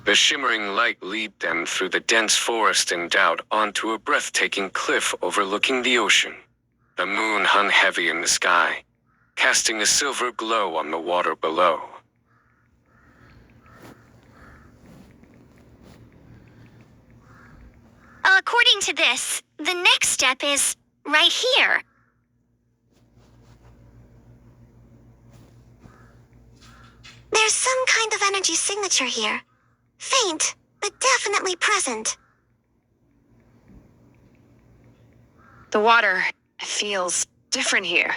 The shimmering light leaped them through the dense forest and out onto a breathtaking cliff overlooking the ocean. The moon hung heavy in the sky, casting a silver glow on the water below. According to this, the next step is right here. There's some kind of energy signature here. Faint, but definitely present. The water feels different here.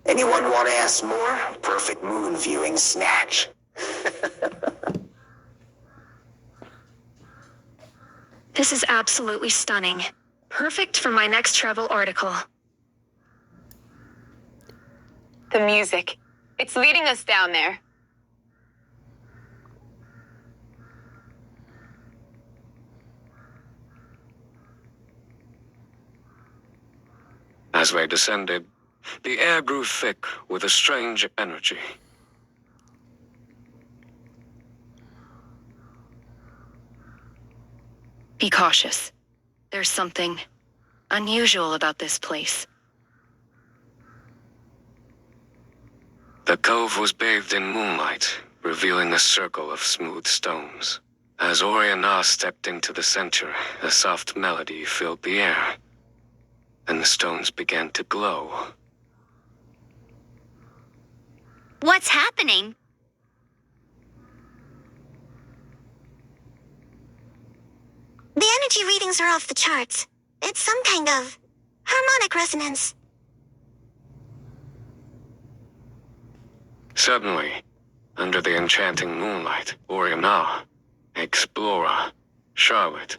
Anyone want to ask more? Perfect moon viewing snatch. This is absolutely stunning. Perfect for my next travel article. The music. It's leading us down there. As they descended, the air grew thick with a strange energy. Be cautious. There's something unusual about this place. The cove was bathed in moonlight, revealing a circle of smooth stones. As Oriana stepped into the center, a soft melody filled the air, and the stones began to glow. What's happening? The energy readings are off the charts. It's some kind of harmonic resonance. Suddenly, under the enchanting moonlight, Oriana, Explorer, Charlotte,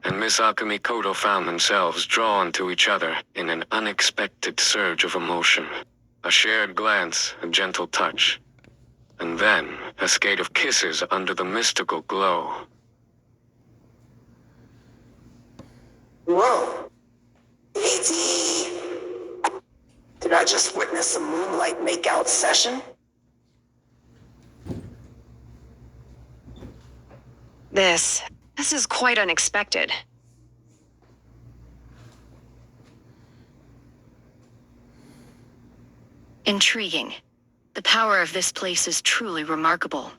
and Miss Akemi Koto found themselves drawn to each other in an unexpected surge of emotion. A shared glance, a gentle touch, and then a skate of kisses under the mystical glow. Whoa. E.T. Did I just witness a moonlight makeout session? This is quite unexpected. Intriguing. The power of this place is truly remarkable.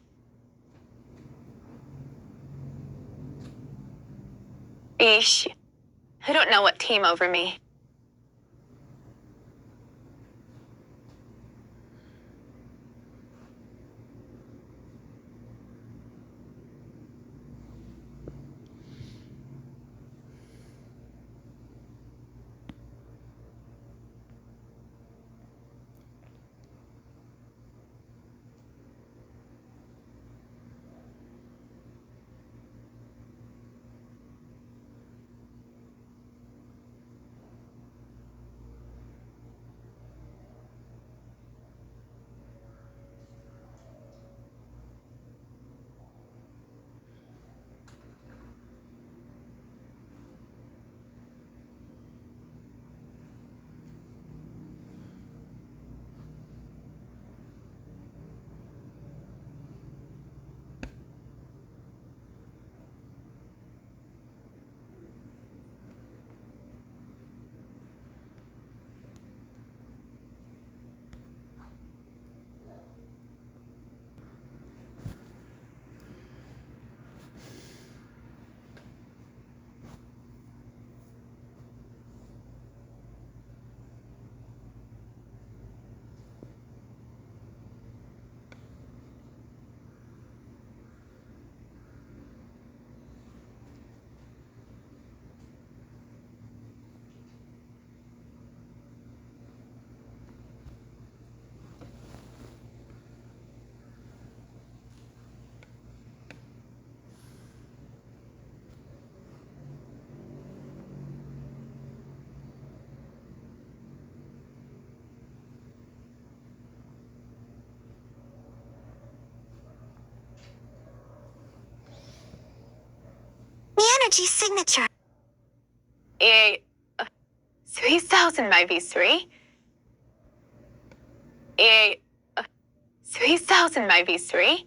Eesh. I don't know what came over me. Energy signature. 3000 might be 3. 3000 might be 3.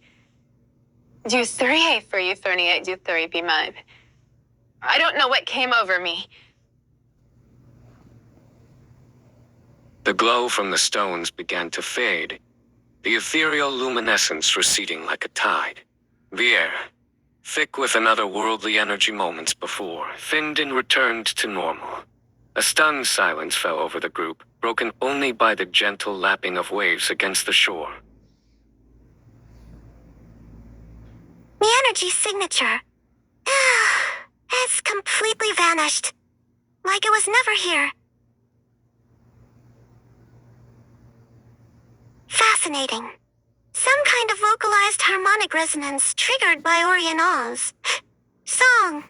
Juthuri for Euthorniate Juthuri Bimad. I don't know what came over me. The glow from the stones began to fade, the ethereal luminescence receding like a tide. The air, thick with another worldly energy moments before, thinned and returned to normal. A stunned silence fell over the group, broken only by the gentle lapping of waves against the shore. The energy signature. It's completely vanished. Like it was never here. Fascinating. Some kind of vocalized harmonic resonance triggered by Orient Oz. Song.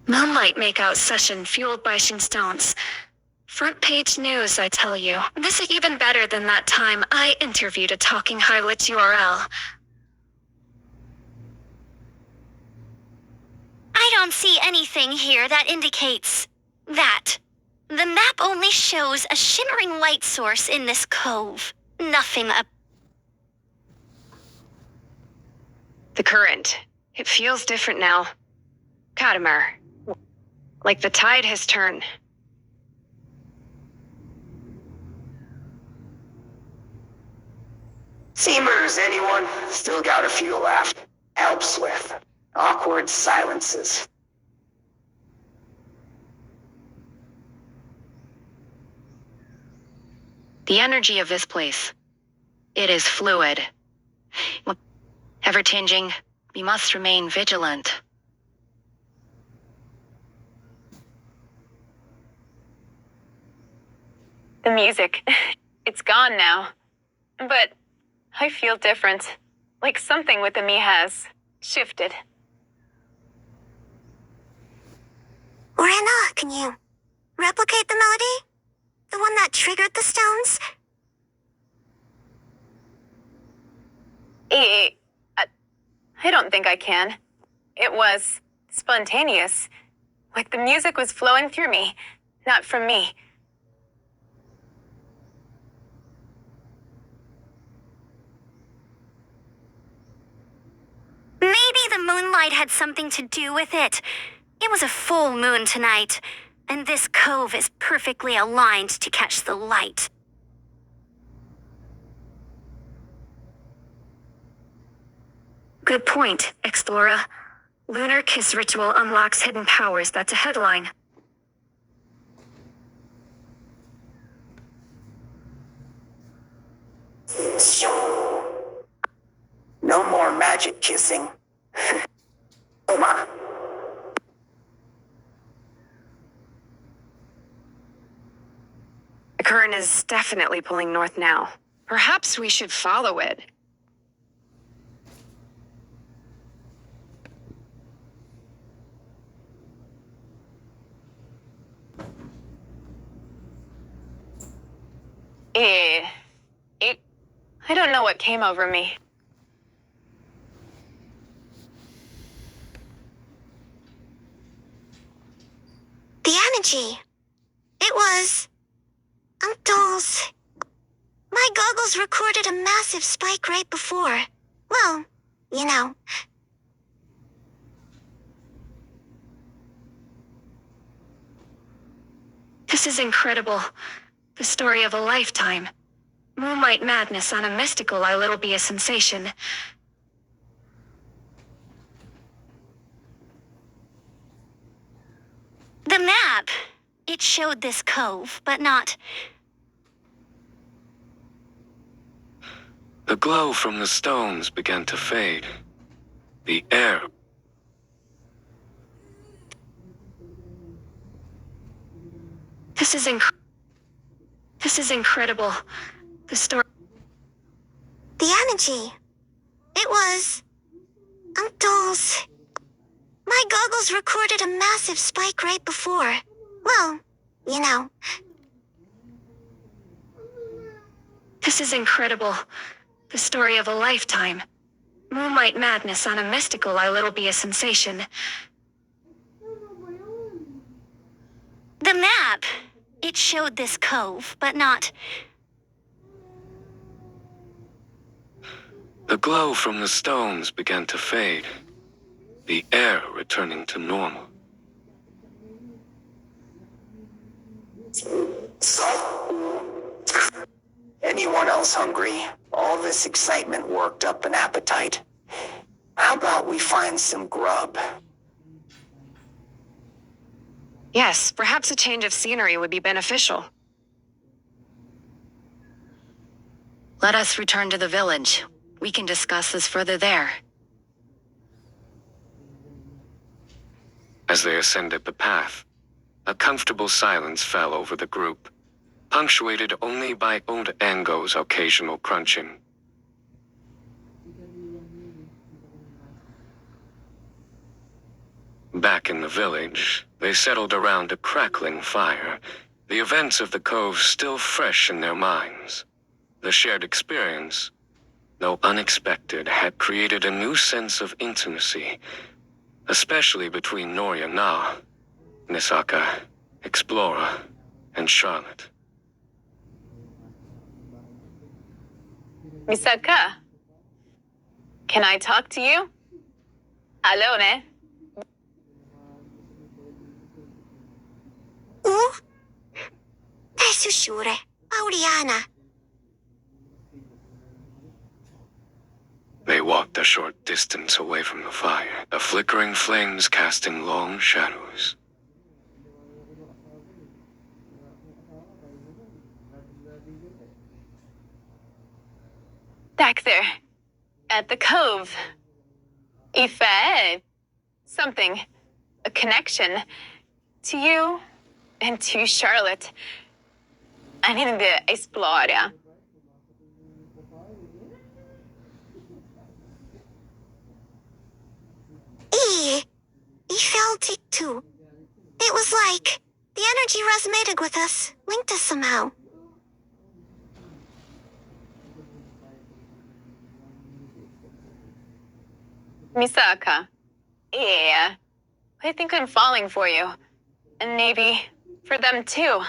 Moonlight makeout session fueled by stones. Front page news, I tell you. This is even better than that time I interviewed a talking highlights URL. I don't see anything here that indicates that. The map only shows a shimmering light source in this cove. Nothing The current. It feels different now. Katimer. Like the tide has turned. Seamers, anyone? Still got a few left. Helps with awkward silences. The energy of this place. It is fluid. Ever-changing. We must remain vigilant. The music. It's gone now. But I feel different. Like something within me has shifted. Orena, can you replicate the melody? The one that triggered the stones? I don't think I can. It was spontaneous. Like the music was flowing through me, not from me. Maybe the moonlight had something to do with it. It was a full moon tonight, and this cove is perfectly aligned to catch the light. Good point, Explorer. Lunar Kiss Ritual unlocks hidden powers. That's a headline. No more magic kissing. Come on. The current is definitely pulling north now. Perhaps we should follow it. I don't know what came over me. The energy. It was... dolls. My goggles recorded a massive spike right before. Well, you know. This is incredible. The story of a lifetime. Moonlight madness on a mystical isle, it'll be a sensation. The map. It showed this cove, but not... The glow from the stones began to fade. The air. This is incredible. The story... The energy. It was... dolls. My goggles recorded a massive spike right before. Well, you know. This is incredible. The story of a lifetime. Moonlight madness on a mystical isle, it'll be a sensation. The map. It showed this cove, but not... The glow from the stones began to fade, the air returning to normal. So, anyone else hungry? All this excitement worked up an appetite. How about we find some grub? Yes, perhaps a change of scenery would be beneficial. Let us return to the village. We can discuss this further there. As they ascended the path, a comfortable silence fell over the group, punctuated only by old Ango's occasional crunching. Back in the village, they settled around a crackling fire, the events of the cove still fresh in their minds. The shared experience, though unexpected, had created a new sense of intimacy, especially between Noria Na, Misaka, Explorer, and Charlotte. Misaka, can I talk to you? Alone? Dai susciure, Auriana. They walked a short distance away from the fire, the flickering flames casting long shadows. Back there, at the cove. Ife, something, a connection to you and to Charlotte. I need to explore. He felt it too. It was like the energy resonated with us, linked us somehow. Misaka, yeah, I think I'm falling for you. And maybe for them too.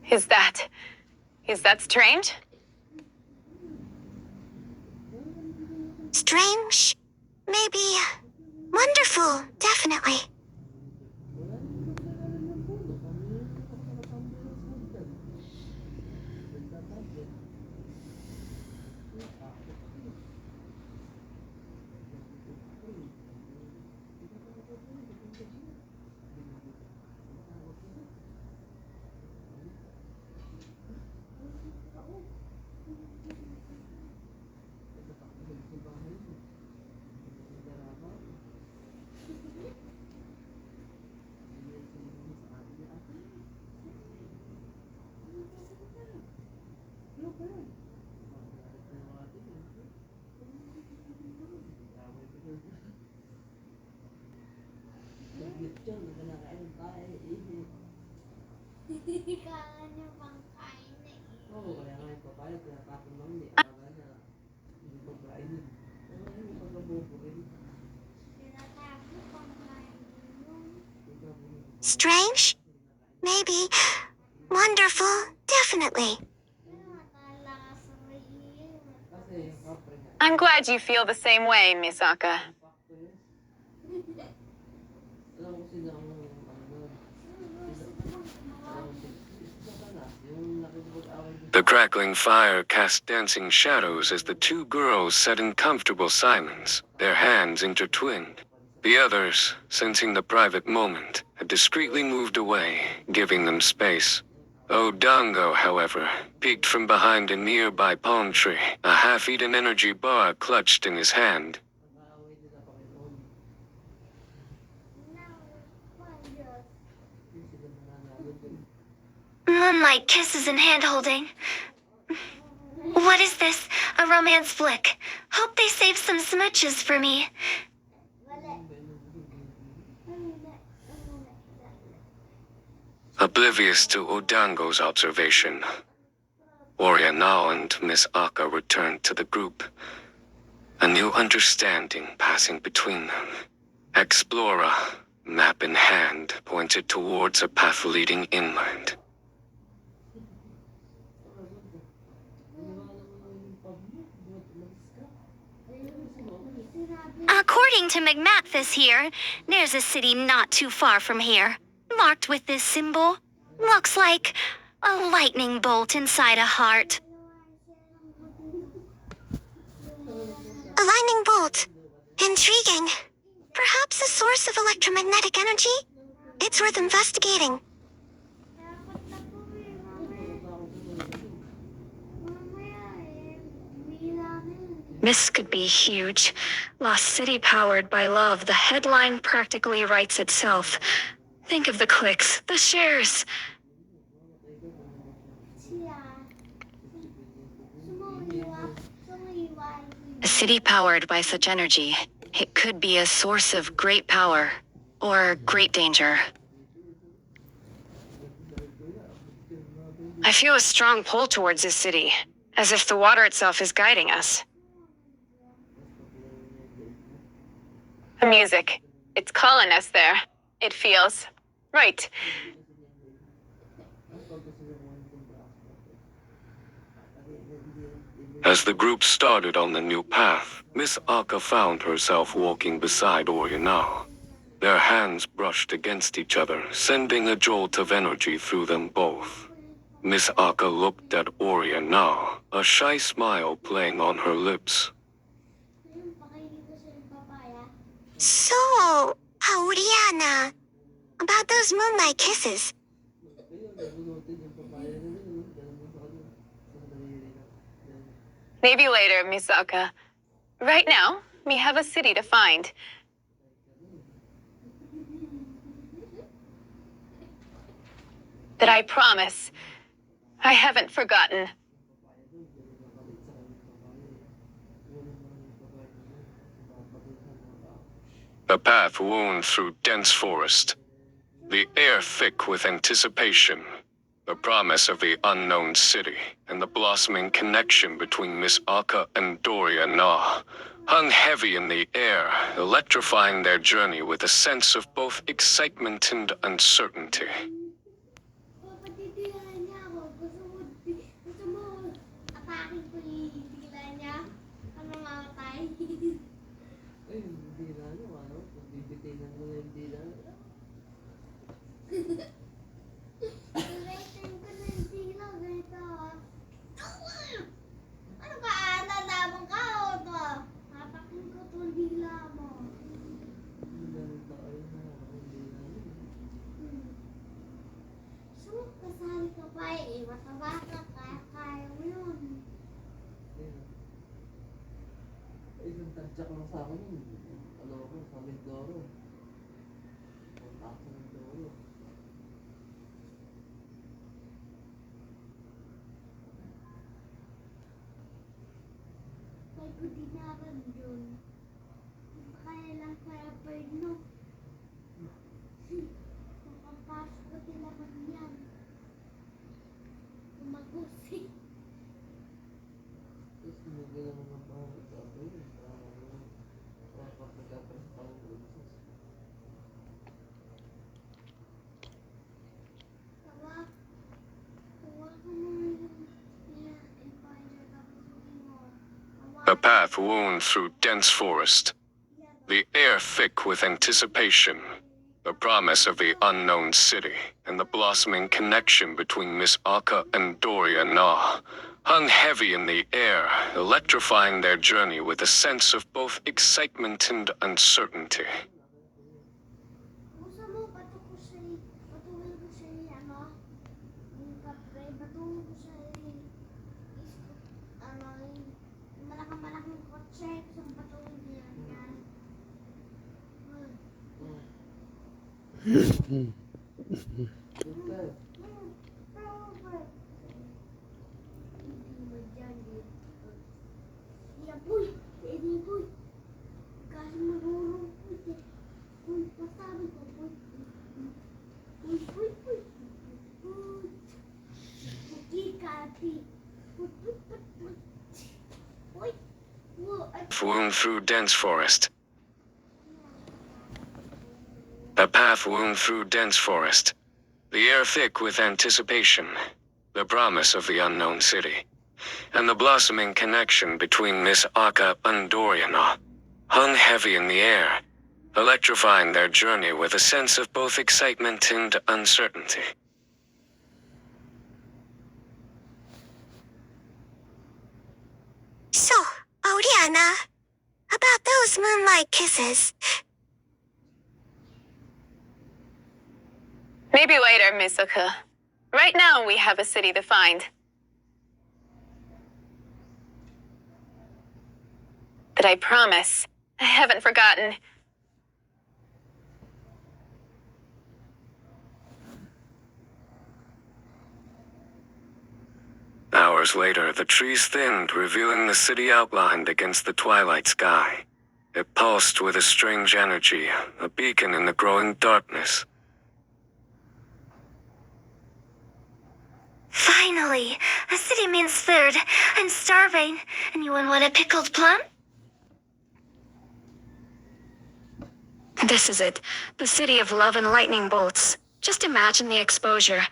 Is that strange? Strange? Maybe wonderful, definitely. Strange? Maybe wonderful, definitely. I'm glad you feel the same way, Misaka. The crackling fire cast dancing shadows as the two girls sat in comfortable silence, their hands intertwined. The others, sensing the private moment, had discreetly moved away, giving them space. Odango, however, peeked from behind a nearby palm tree, a half-eaten energy bar clutched in his hand. Moonlight kisses and hand-holding. What is this? A romance flick. Hope they save some smooches for me. Oblivious to Odango's observation, Orianal and Miss Aka returned to the group, a new understanding passing between them. Explorer, map in hand, pointed towards a path leading inland. According to McMathis here, there's a city not too far from here, marked with this symbol. Looks like a lightning bolt inside a heart. A lightning bolt. Intriguing. Perhaps a source of electromagnetic energy? It's worth investigating. This could be huge. Lost city powered by love. The headline practically writes itself. Think of the clicks, the shares. A city powered by such energy. It could be a source of great power or great danger. I feel a strong pull towards this city, as if the water itself is guiding us. The music. It's calling us there. It feels right. As the group started on the new path, Miss Aka found herself walking beside Oriana. Their hands brushed against each other, sending a jolt of energy through them both. Miss Aka looked at Oriana, a shy smile playing on her lips. So, Oriana, about those moonlight kisses. Maybe later, Misaka. Right now, we have a city to find. That I promise, I haven't forgotten. The path wound through dense forest, the air thick with anticipation, the promise of the unknown city, and the blossoming connection between Miss Aka and Doria Na hung heavy in the air, electrifying their journey with a sense of both excitement and uncertainty. The path wound through dense forest, the air thick with anticipation, the promise of the unknown city, and the blossoming connection between Miss Aka and Doria Na hung heavy in the air, electrifying their journey with a sense of both excitement and uncertainty. Wound through dense forest. A path wound through dense forest, the air thick with anticipation, the promise of the unknown city, and the blossoming connection between Miss Aka and Doriana hung heavy in the air, electrifying their journey with a sense of both excitement and uncertainty. So, Oriana, about those moonlight kisses. Maybe later, Mizuka. Right now, we have a city to find. But I promise, I haven't forgotten. Hours later, the trees thinned, revealing the city outlined against the twilight sky. It pulsed with a strange energy, a beacon in the growing darkness. Finally, a city means food. I'm starving. Anyone want a pickled plum? This is it. The city of love and lightning bolts. Just imagine the exposure.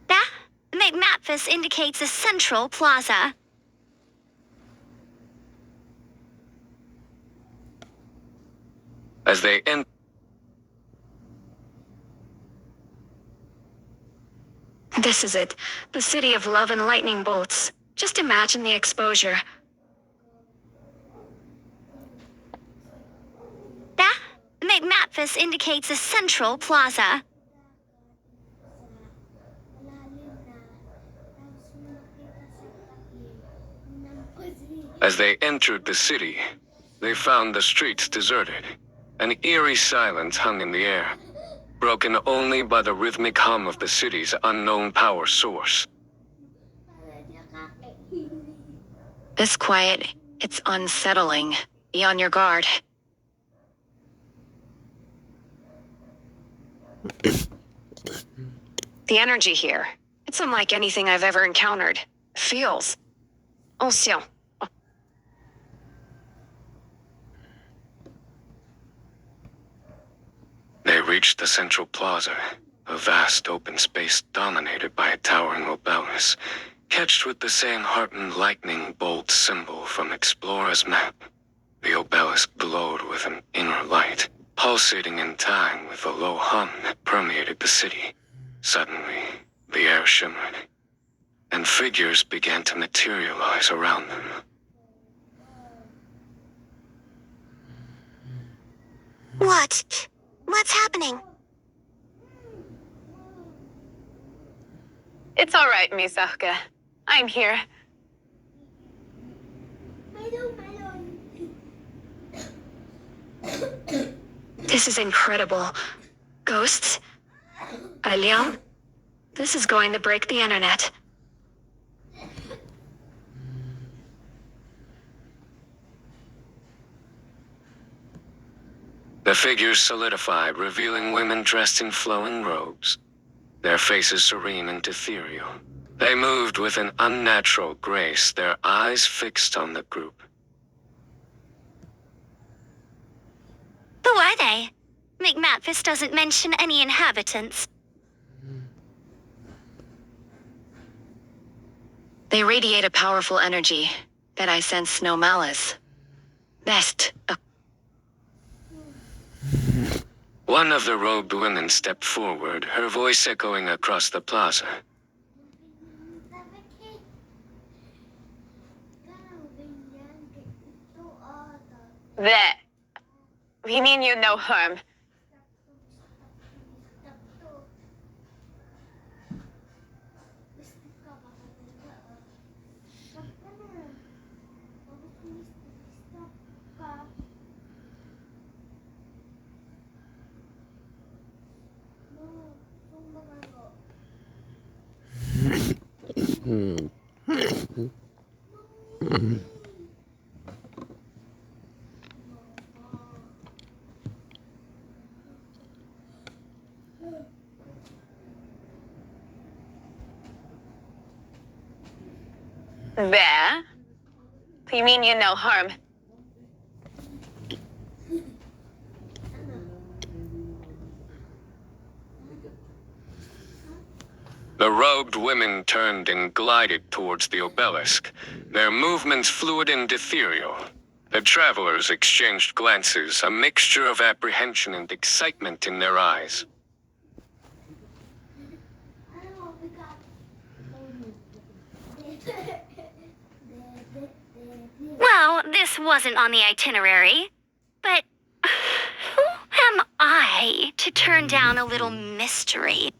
That McMaphis indicates a central plaza. As they entered, This is it. The city of love and lightning bolts. Just imagine the exposure. That McMaphis indicates a central plaza. As they entered the city, they found the streets deserted. An eerie silence hung in the air, broken only by the rhythmic hum of the city's unknown power source. This quiet, it's unsettling. Be on your guard. The energy here, it's unlike anything I've ever encountered. Feels. Oh, still. They reached the central plaza, a vast open space dominated by a towering obelisk, etched with the same heart and lightning bolt symbol from Explora's map. The obelisk glowed with an inner light, pulsating in time with a low hum that permeated the city. Suddenly, the air shimmered, and figures began to materialize around them. What? What's happening? It's all right, Mizuka. I'm here. This is incredible. Ghosts? Alien? This is going to break the internet. The figures solidified, revealing women dressed in flowing robes, their faces serene and ethereal. They moved with an unnatural grace, their eyes fixed on the group. Who are they? McMaphis doesn't mention any inhabitants. They radiate a powerful energy, but I sense no malice. Best, One of the robed women stepped forward, her voice echoing across the plaza. That. We mean you no harm. There. We mean you no harm. The robed women turned and glided towards the obelisk, their movements fluid and ethereal. The travelers exchanged glances, a mixture of apprehension and excitement in their eyes. Well, this wasn't on the itinerary, but who am I to turn down a little mystery?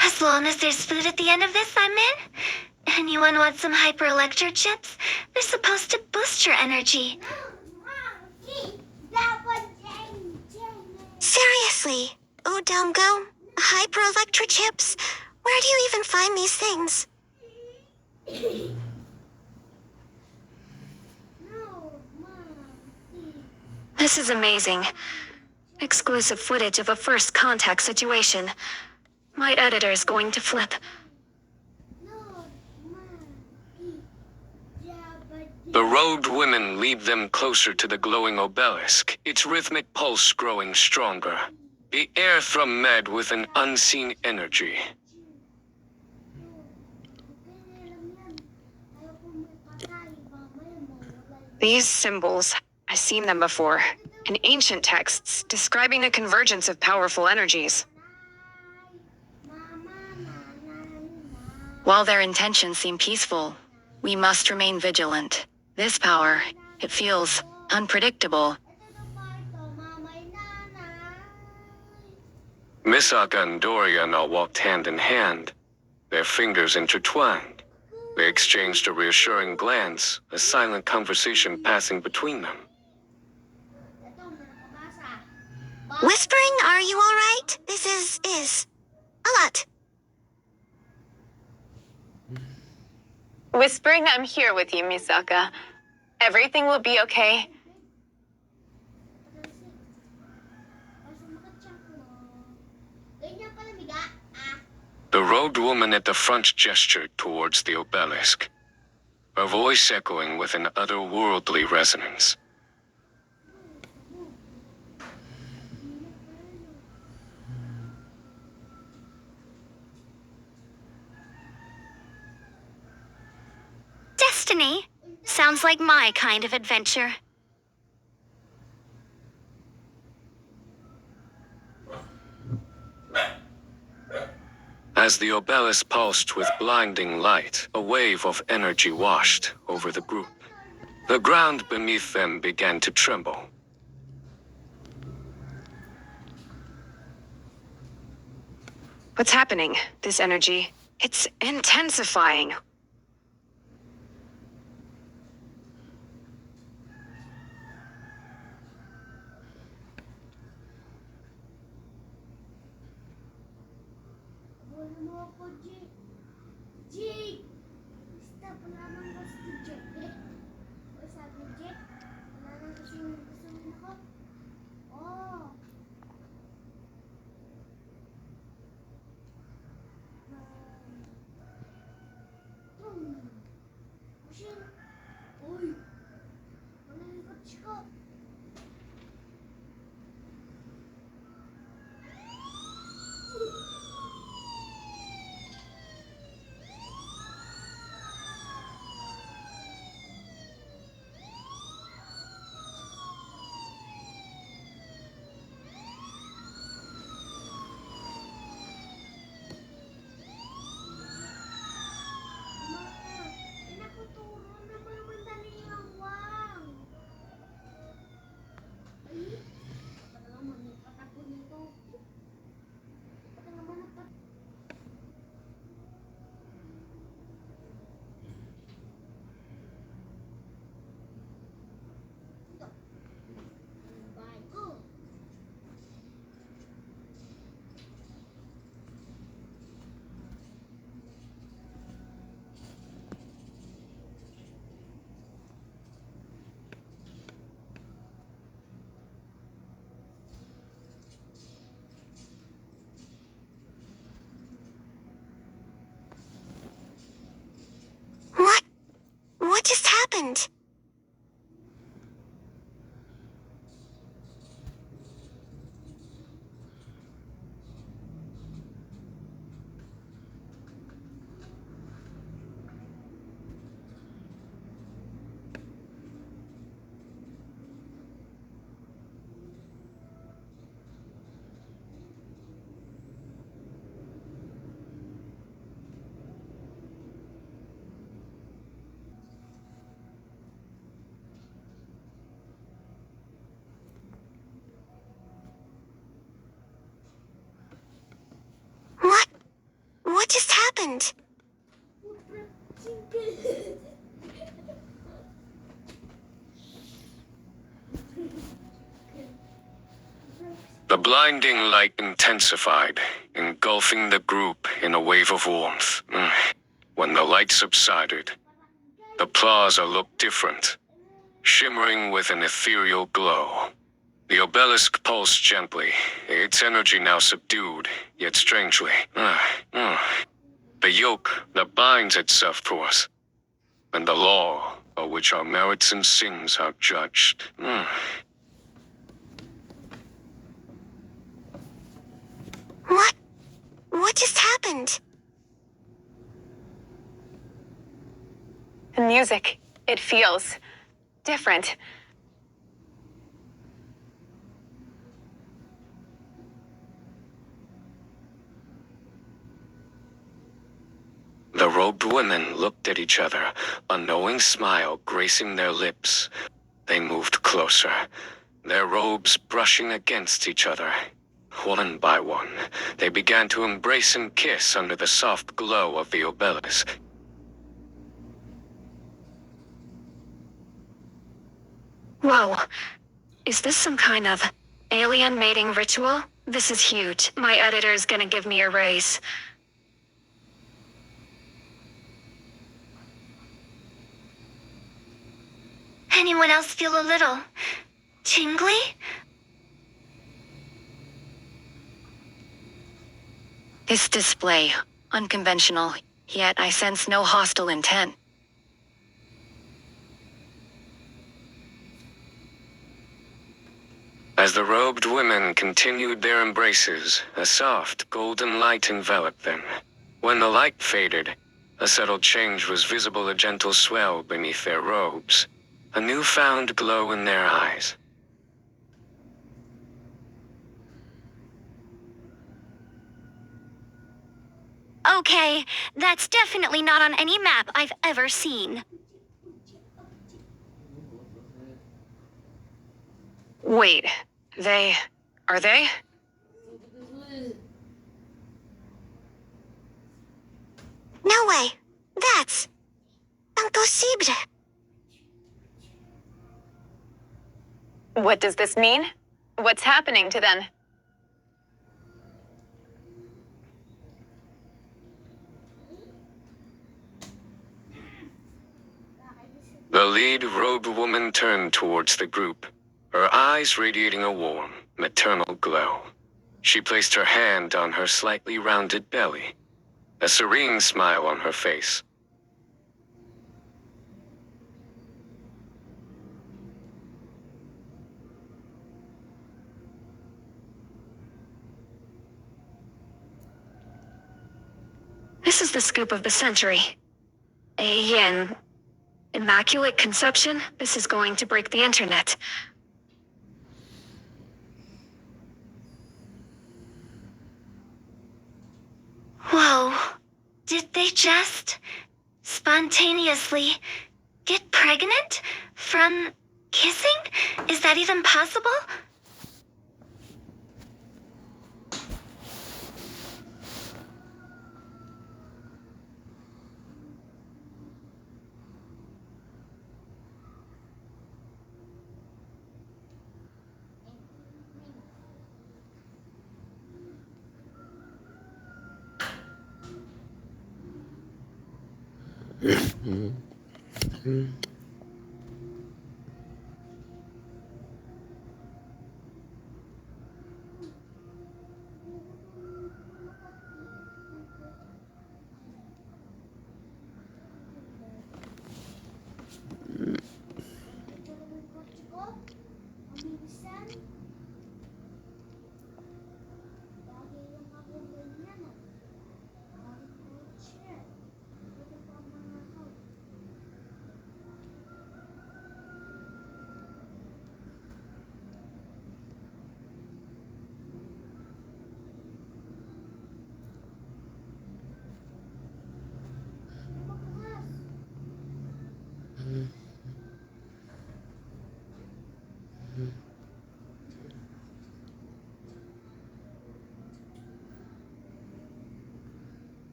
As long as there's food at the end of this, I'm in. Anyone want some hyper-electro chips? They're supposed to boost your energy. Seriously, Odongo, hyper-electro chips? Where do you even find these things? This is amazing. Exclusive footage of a first contact situation. My editor's going to flip. The robed women lead them closer to the glowing obelisk, its rhythmic pulse growing stronger. The air thrummed with an unseen energy. These symbols, I've seen them before, in ancient texts describing a convergence of powerful energies. While their intentions seem peaceful, we must remain vigilant. This power, it feels unpredictable. Misaka and Dorian all walked hand in hand, their fingers intertwined. They exchanged a reassuring glance, a silent conversation passing between them. Whispering, are you alright? This is a lot. Whispering, I'm here with you, Misaka. Everything will be okay. The robed woman at the front gestured towards the obelisk, her voice echoing with an otherworldly resonance. Destiny. Sounds like my kind of adventure. As the obelisk pulsed with blinding light, a wave of energy washed over the group. The ground beneath them began to tremble. What's happening? This energy, it's intensifying. The blinding light intensified, engulfing the group in a wave of warmth. When the light subsided, the plaza looked different, shimmering with an ethereal glow. The obelisk pulsed gently, its energy now subdued, yet strangely. The yoke that binds itself to us, and the law by which our merits and sins are judged. What? What just happened? The music, it feels different. The robed women looked at each other, a knowing smile gracing their lips. They moved closer, their robes brushing against each other. One by one, they began to embrace and kiss under the soft glow of the obelisk. Whoa. Is this some kind of alien mating ritual? This is huge. My editor's gonna give me a raise. Anyone else feel a little tingly? This display, unconventional, yet I sense no hostile intent. As the robed women continued their embraces, a soft, golden light enveloped them. When the light faded, a subtle change was visible, a gentle swell beneath their robes, a newfound glow in their eyes. Okay, that's definitely not on any map I've ever seen. Wait, are they? No way. That's impossible. What does this mean? What's happening to them? The lead robed woman turned towards the group, her eyes radiating a warm, maternal glow. She placed her hand on her slightly rounded belly, a serene smile on her face. This is the scoop of the century. An immaculate conception? This is going to break the internet. Whoa. Did they just spontaneously get pregnant from kissing? Is that even possible?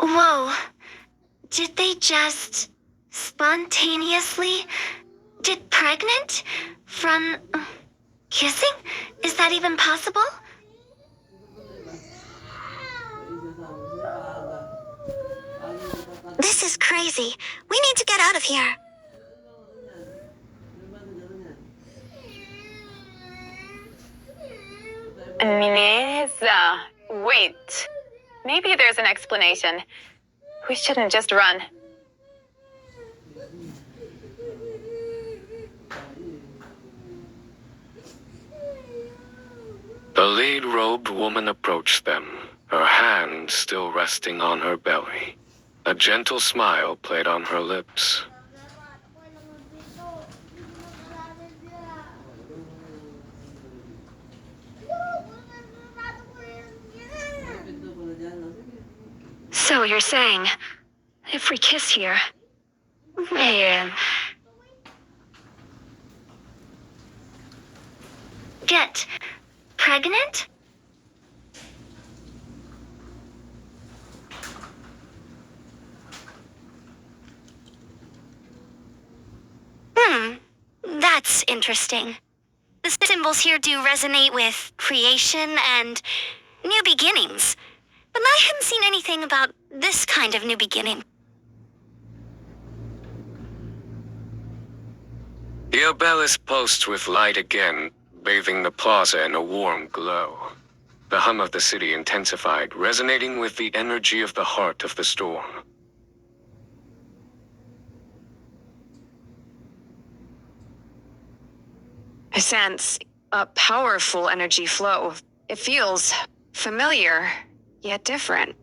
Whoa. Did they just spontaneously get pregnant from kissing? Is that even possible? This is crazy. We need to get out of here. Neza. Wait. Maybe there's an explanation. We shouldn't just run. The lead-robed woman approached them, her hand still resting on her belly. A gentle smile played on her lips. So you're saying, if we kiss here, man, Get pregnant? That's interesting. The symbols here do resonate with creation and new beginnings. But I hadn't seen anything about this kind of new beginning. The obelisk pulsed with light again, bathing the plaza in a warm glow. The hum of the city intensified, resonating with the energy of the heart of the storm. I sense a powerful energy flow. It feels familiar, yet different.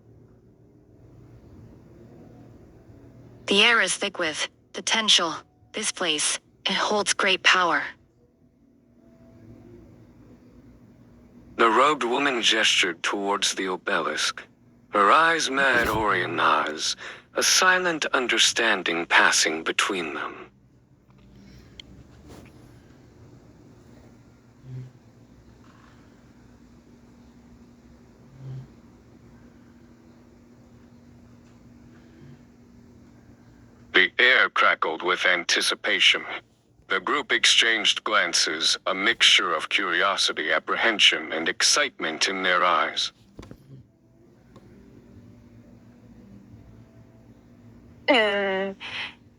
The air is thick with potential. This place, it holds great power. The robed woman gestured towards the obelisk. Her eyes met Oriana's, a silent understanding passing between them. The air crackled with anticipation. The group exchanged glances, a mixture of curiosity, apprehension, and excitement in their eyes.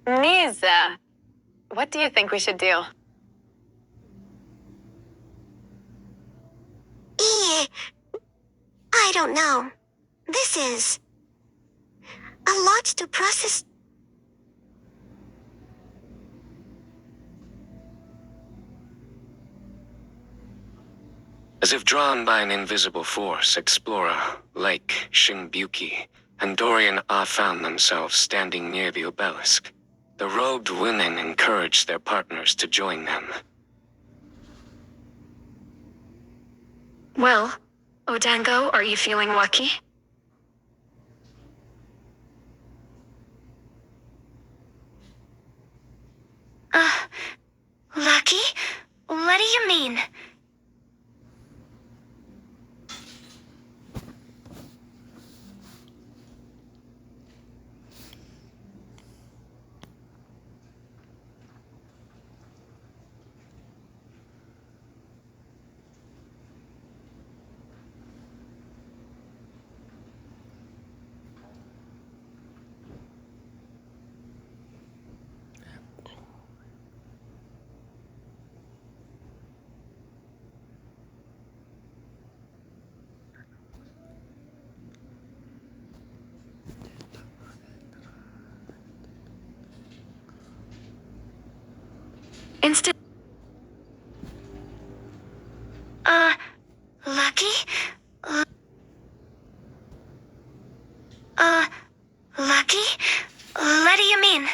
Neza. What do you think we should do? I don't know. This is a lot to process. As if drawn by an invisible force, Explorer, Lake, Shinbuki, and Dorian Ah found themselves standing near the obelisk. The robed women encouraged their partners to join them. well, Odango, are you feeling lucky? Lucky? What do you mean? Instant. Lucky? Lucky? What do you mean?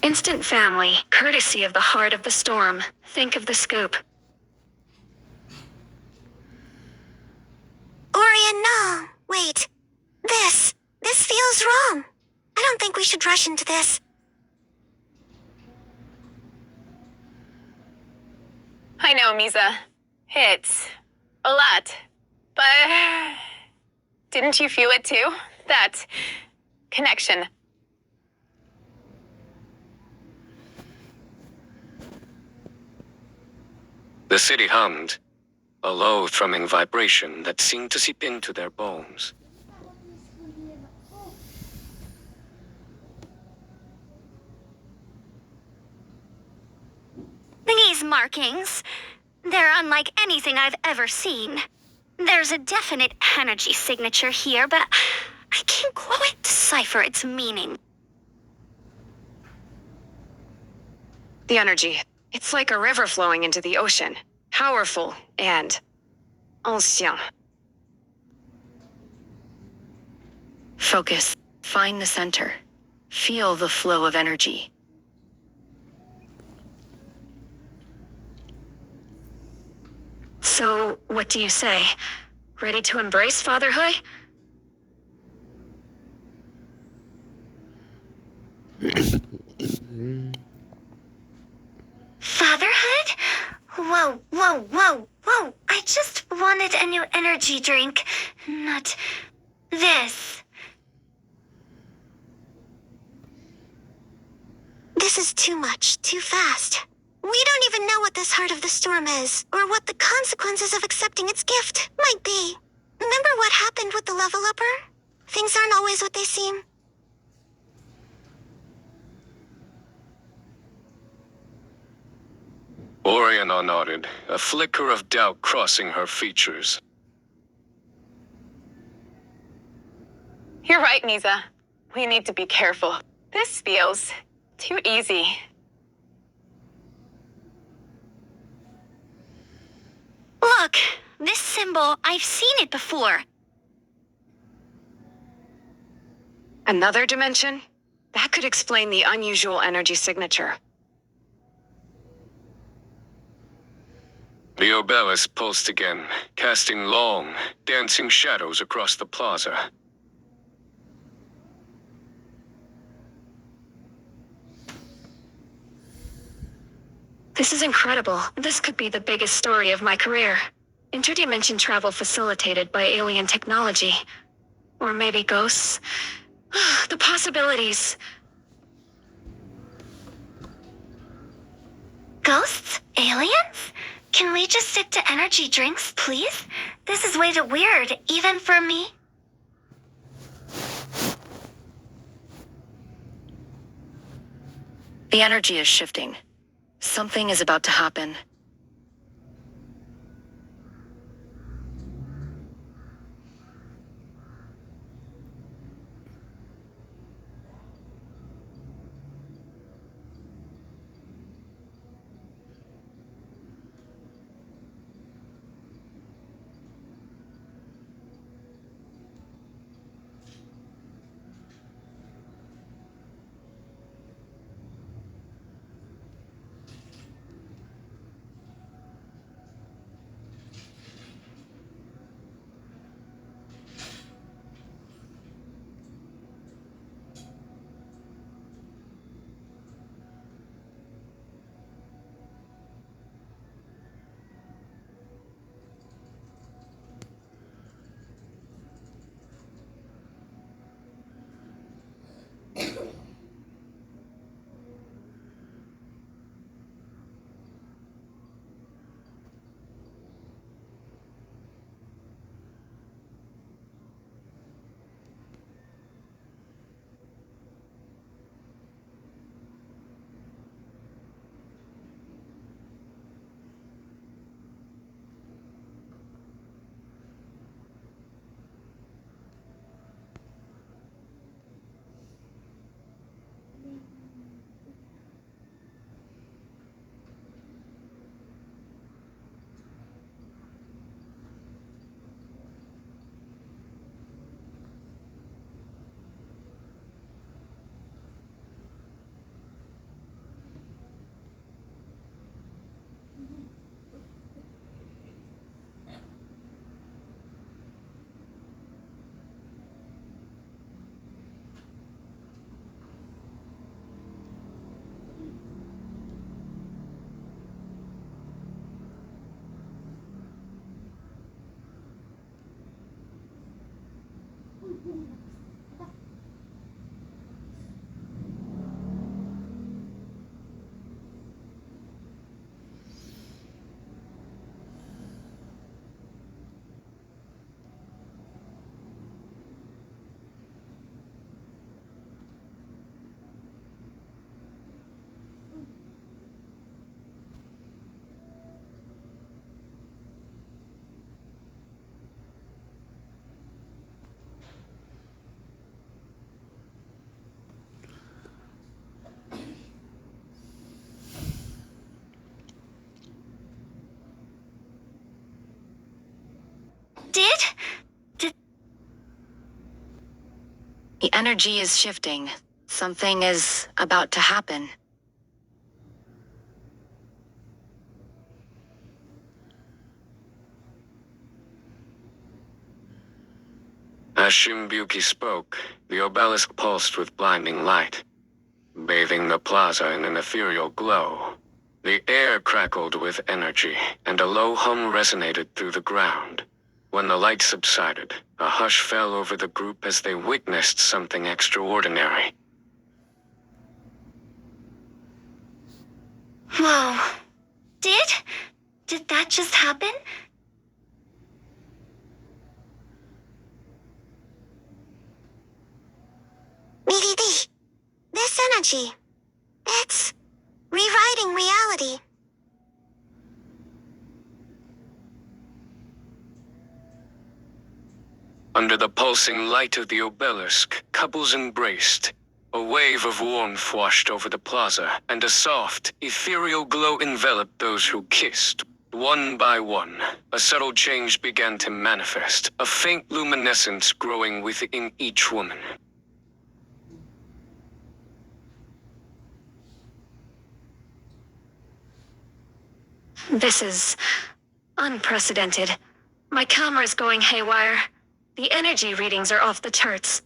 Instant family, courtesy of the heart of the storm. Think of the scoop. Orion, no. Wait. This feels wrong. I don't think we should rush into this. I know, Misa. It's a lot. But didn't you feel it too? That connection. The city hummed, a low thrumming vibration that seemed to seep into their bones. These markings, they're unlike anything I've ever seen. There's a definite energy signature here, but I can't quite decipher its meaning. The energy. It's like a river flowing into the ocean. Powerful and ancien. Focus. Find the center. Feel the flow of energy. So, what do you say? Ready to embrace fatherhood? Fatherhood? Whoa, whoa, whoa, whoa. I just wanted a new energy drink, not this. This is too much, too fast. We don't even know what this heart of the storm is, or what the consequences of accepting its gift might be. Remember what happened with the level upper? Things aren't always what they seem. Oriana nodded, a flicker of doubt crossing her features. You're right, Misa. We need to be careful. This feels too easy. Look, this symbol, I've seen it before. Another dimension? That could explain the unusual energy signature. The obelisk pulsed again, casting long, dancing shadows across the plaza. This is incredible. This could be the biggest story of my career. Interdimension travel facilitated by alien technology. Or maybe ghosts. The possibilities. Ghosts? Aliens? Can we just stick to energy drinks, please? This is way too weird, even for me. The energy is shifting. Something is about to happen. did? The energy is shifting. Something is about to happen. As Shimbuki spoke, the obelisk pulsed with blinding light, bathing the plaza in an ethereal glow. The air crackled with energy, and a low hum resonated through the ground. When the light subsided, a hush fell over the group as they witnessed something extraordinary. Whoa. Did that just happen? BDD. This energy. It's rewriting reality. Under the pulsing light of the obelisk, couples embraced. A wave of warmth washed over the plaza, and a soft, ethereal glow enveloped those who kissed. One by one, a subtle change began to manifest, a faint luminescence growing within each woman. This is unprecedented. My camera's going haywire. The energy readings are off the charts.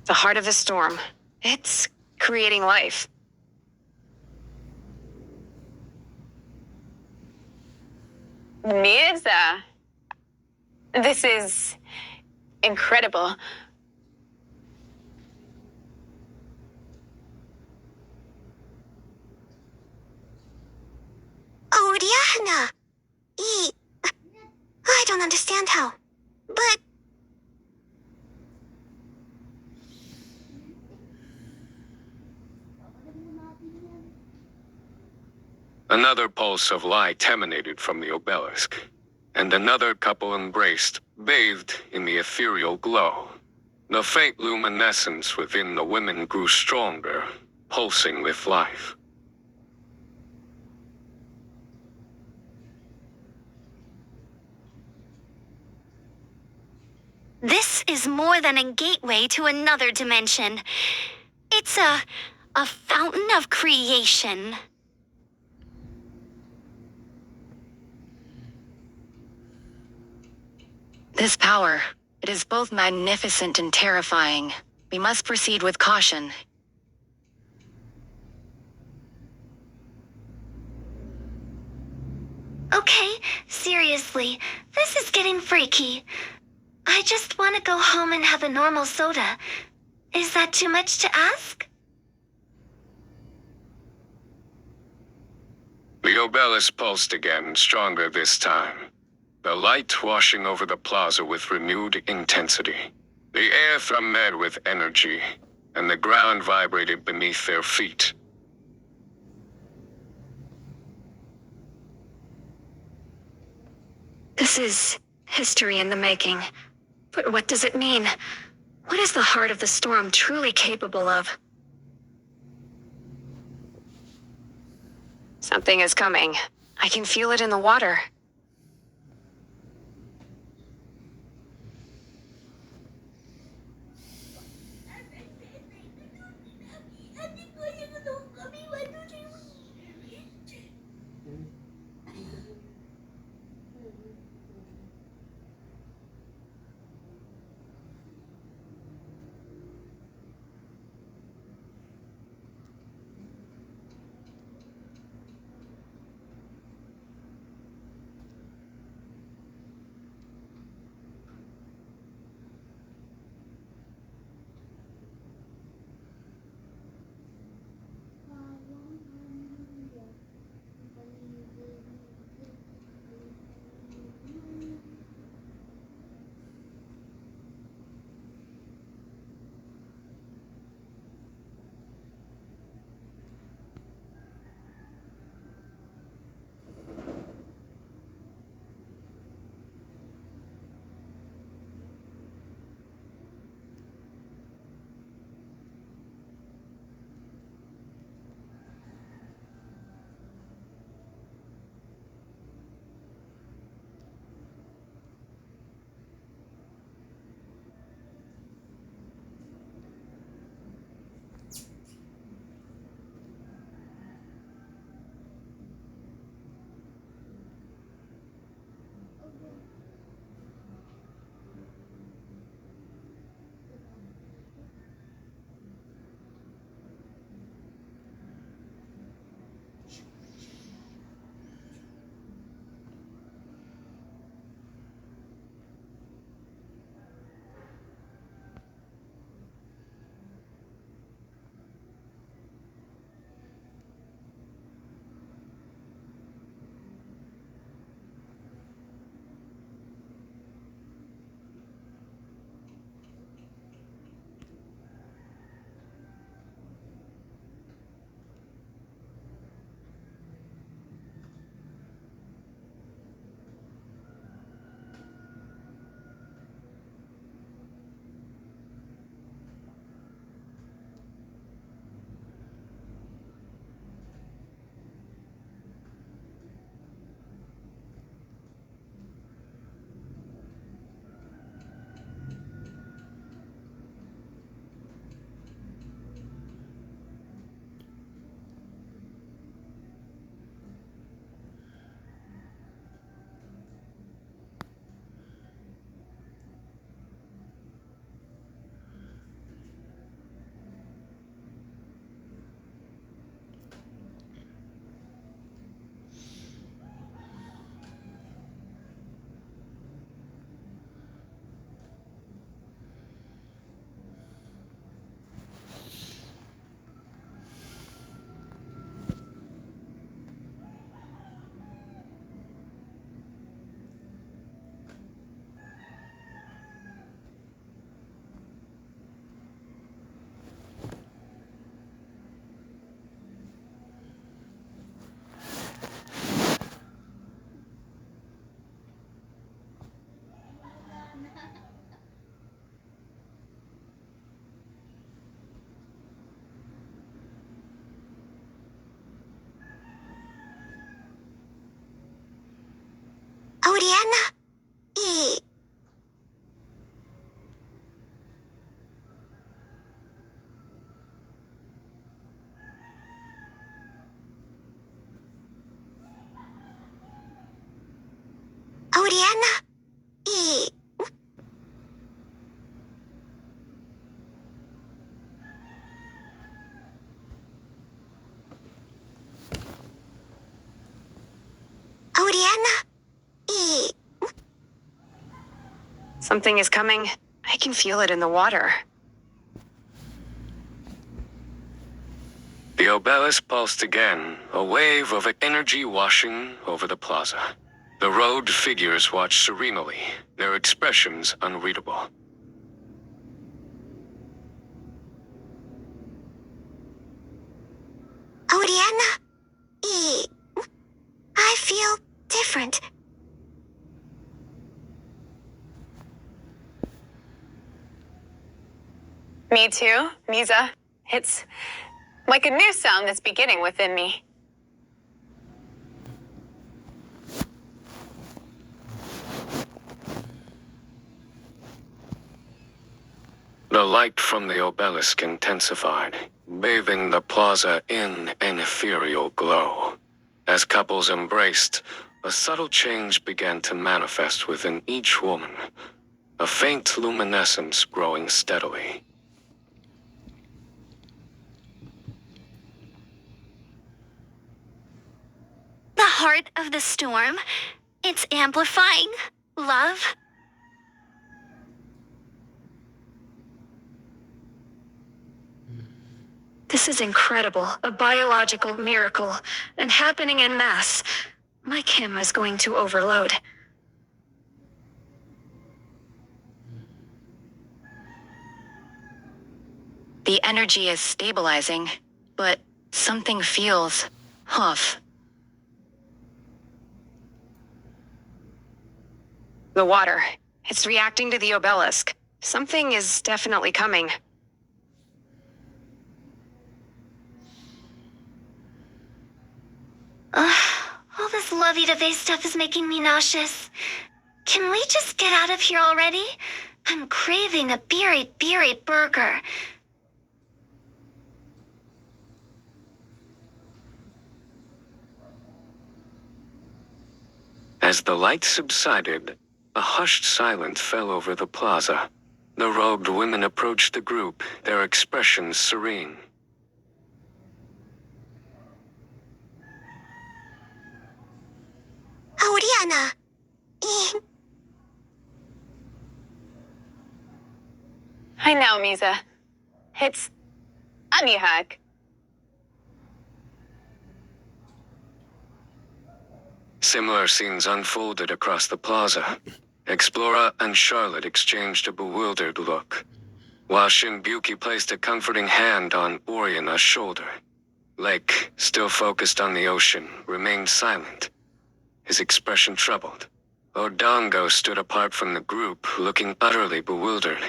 The heart of the storm. It's creating life. Mirza. This is incredible. Oriana. I don't understand how. But Another pulse of light emanated from the obelisk, and another couple embraced, bathed in the ethereal glow. The faint luminescence within the women grew stronger, pulsing with life. This is more than a gateway to another dimension. It's a fountain of creation. This power, it is both magnificent and terrifying. We must proceed with caution. Okay, seriously, this is getting freaky. I just want to go home and have a normal soda. Is that too much to ask? The obelisk pulsed again, stronger this time. The light washing over the plaza with renewed intensity. The air thrummed with energy, and the ground vibrated beneath their feet. This is history in the making. But what does it mean? What is the heart of the storm truly capable of? Something is coming. I can feel it in the water. Oriana? E. Oriana? E. Oriana? E. Something is coming. I can feel it in the water. The obelisk pulsed again, a wave of energy washing over the plaza. The robed figures watched serenely, their expressions unreadable. Oriana? E. I feel different. Me too, Misa. It's like a new sound that's beginning within me. The light from the obelisk intensified, bathing the plaza in an ethereal glow. As couples embraced, a subtle change began to manifest within each woman, a faint luminescence growing steadily. The heart of the storm. It's amplifying. Love. This is incredible. A biological miracle. And happening en masse. My Kim is going to overload. The energy is stabilizing, but something feels off. The water. It's reacting to the obelisk. Something is definitely coming. All this lovey-dovey stuff is making me nauseous. Can we just get out of here already? I'm craving a beery burger. As the light subsided, a hushed silence fell over the plaza. The robed women approached the group, their expressions serene. Oriana? E. I know, Misa. It's Anihak. Similar scenes unfolded across the plaza. Explorer and Charlotte exchanged a bewildered look, while Shinbuki placed a comforting hand on Oriana's shoulder. Lake, still focused on the ocean, remained silent, his expression troubled. Odango stood apart from the group, looking utterly bewildered.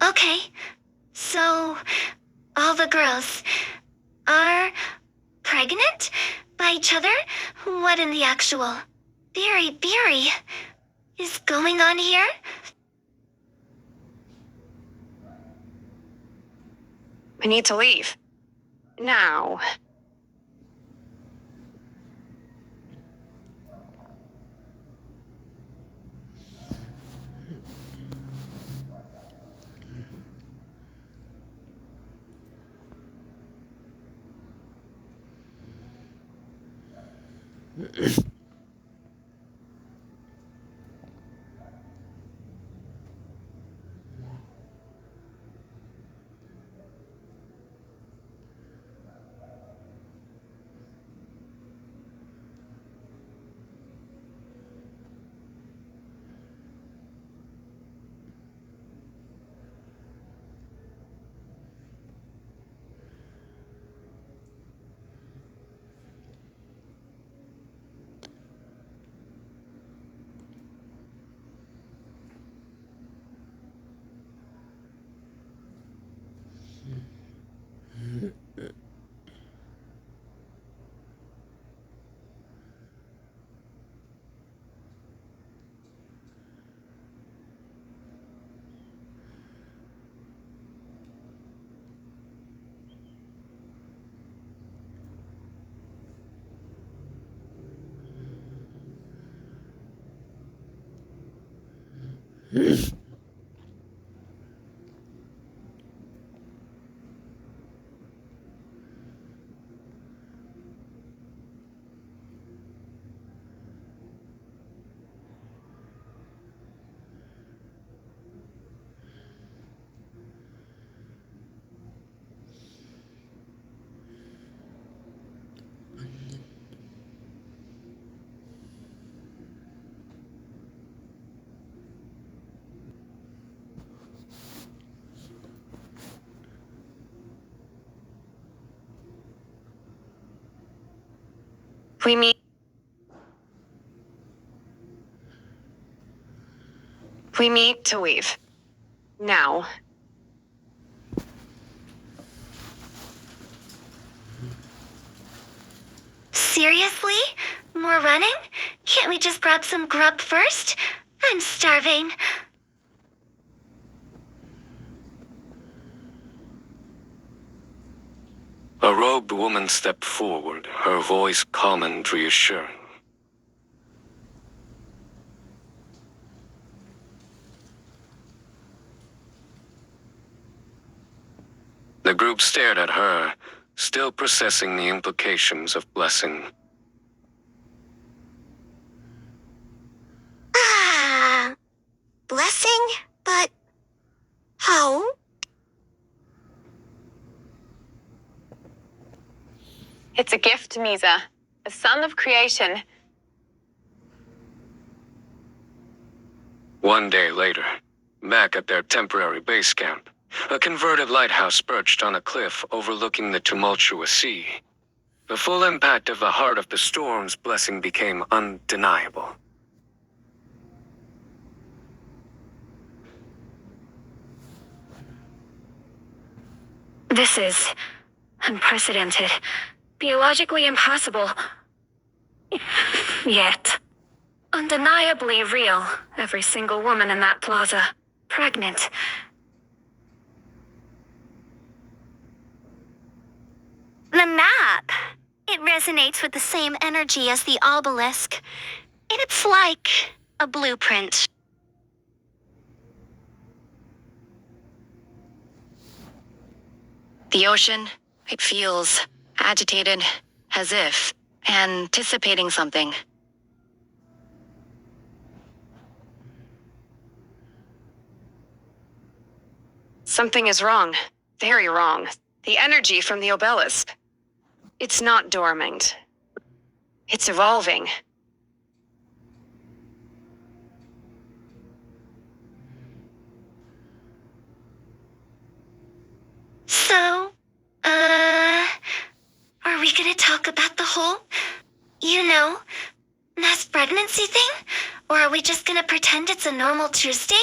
Okay, so all the girls are pregnant by each other? What in the actual beery is going on here? We need to leave. Now. We meet. We meet to leave. Now. Seriously? More running? Can't we just grab some grub first? I'm starving. A robed woman stepped forward, her voice calm and reassuring. The group stared at her, still processing the implications of blessing. Ah, blessing? But how? It's a gift, Misa. A son of creation. One day later, back at their temporary base camp, a converted lighthouse perched on a cliff overlooking the tumultuous sea. The full impact of the heart of the storm's blessing became undeniable. This is unprecedented, biologically impossible. Yet, undeniably real. Every single woman in that plaza, pregnant. The map. It resonates with the same energy as the obelisk. It's like a blueprint. The ocean, it feels agitated, as if anticipating something. Something is wrong. Very wrong. The energy from the obelisk. It's not dormant. It's evolving. So, are we gonna talk about the whole, mass pregnancy thing? Or are we just gonna pretend it's a normal Tuesday?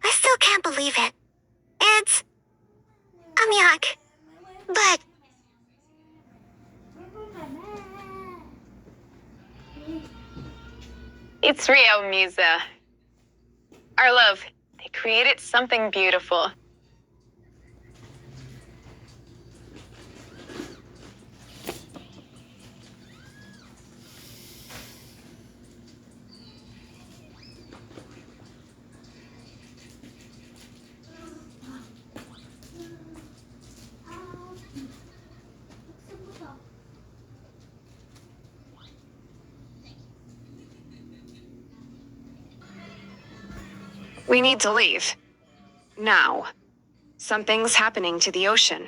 I still can't believe it. It's... yuck. But... It's real, Misa. Our love, they created something beautiful. We need to leave. Now. Something's happening to the ocean.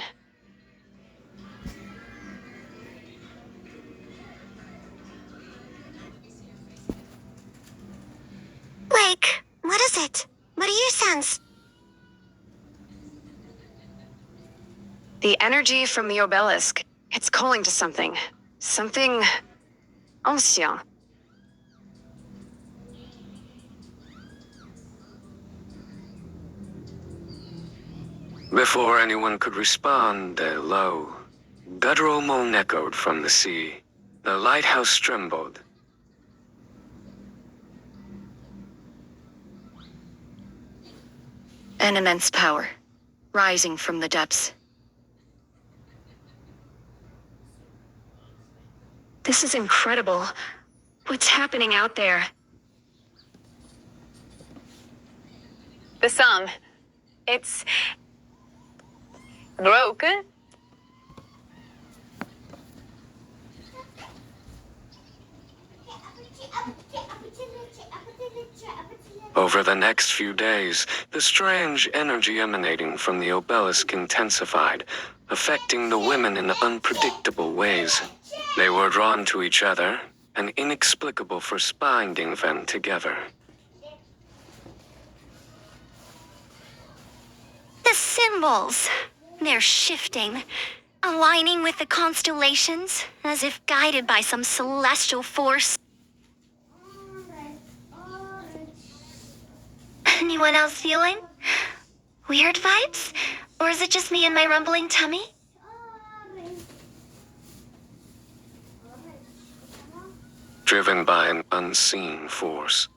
Like, what is it? What do you sense? The energy from the obelisk. It's calling to something. Something ancien. Before anyone could respond, a low, guttural moan echoed from the sea. The lighthouse trembled. An immense power, rising from the depths. The This is incredible. What's happening out there? The song. It's broken. Over the next few days, the strange energy emanating from the obelisk intensified, affecting the women in unpredictable ways. They were drawn to each other, and inexplicable force binding them together. The symbols. They're shifting, aligning with the constellations, as if guided by some celestial force. Anyone else feeling weird vibes? Or is it just me and my rumbling tummy? Driven by an unseen force,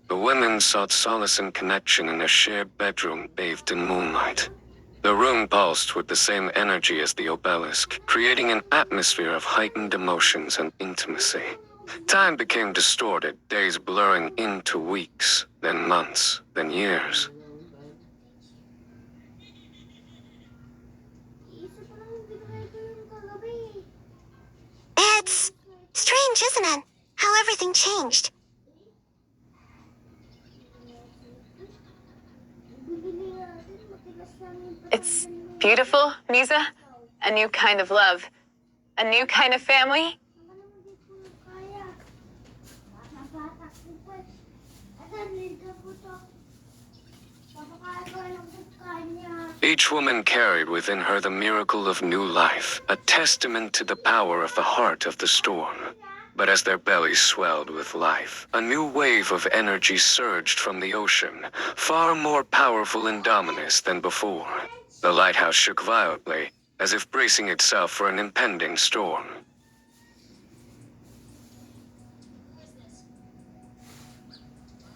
the women sought solace and connection in a shared bedroom bathed in moonlight. The room pulsed with the same energy as the obelisk, creating an atmosphere of heightened emotions and intimacy. Time became distorted, days blurring into weeks, then months, then years. It's strange, isn't it? How everything changed. It's beautiful, Misa. A new kind of love. A new kind of family. Each woman carried within her the miracle of new life, a testament to the power of the heart of the storm. But as their bellies swelled with life, a new wave of energy surged from the ocean, far more powerful and dominant than before. The lighthouse shook violently, as if bracing itself for an impending storm.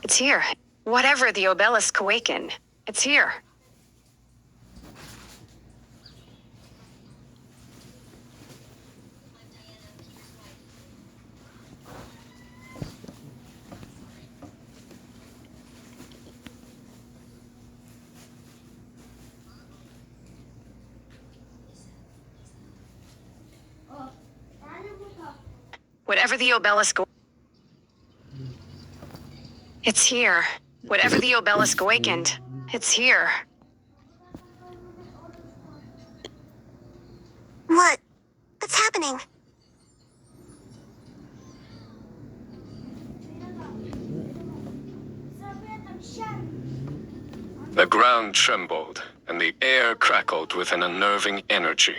It's here. Whatever the obelisk awakened, it's here. Whatever the obelisk... It's here. Whatever the obelisk awakened, it's here. What's happening? The ground trembled, and the air crackled with an unnerving energy.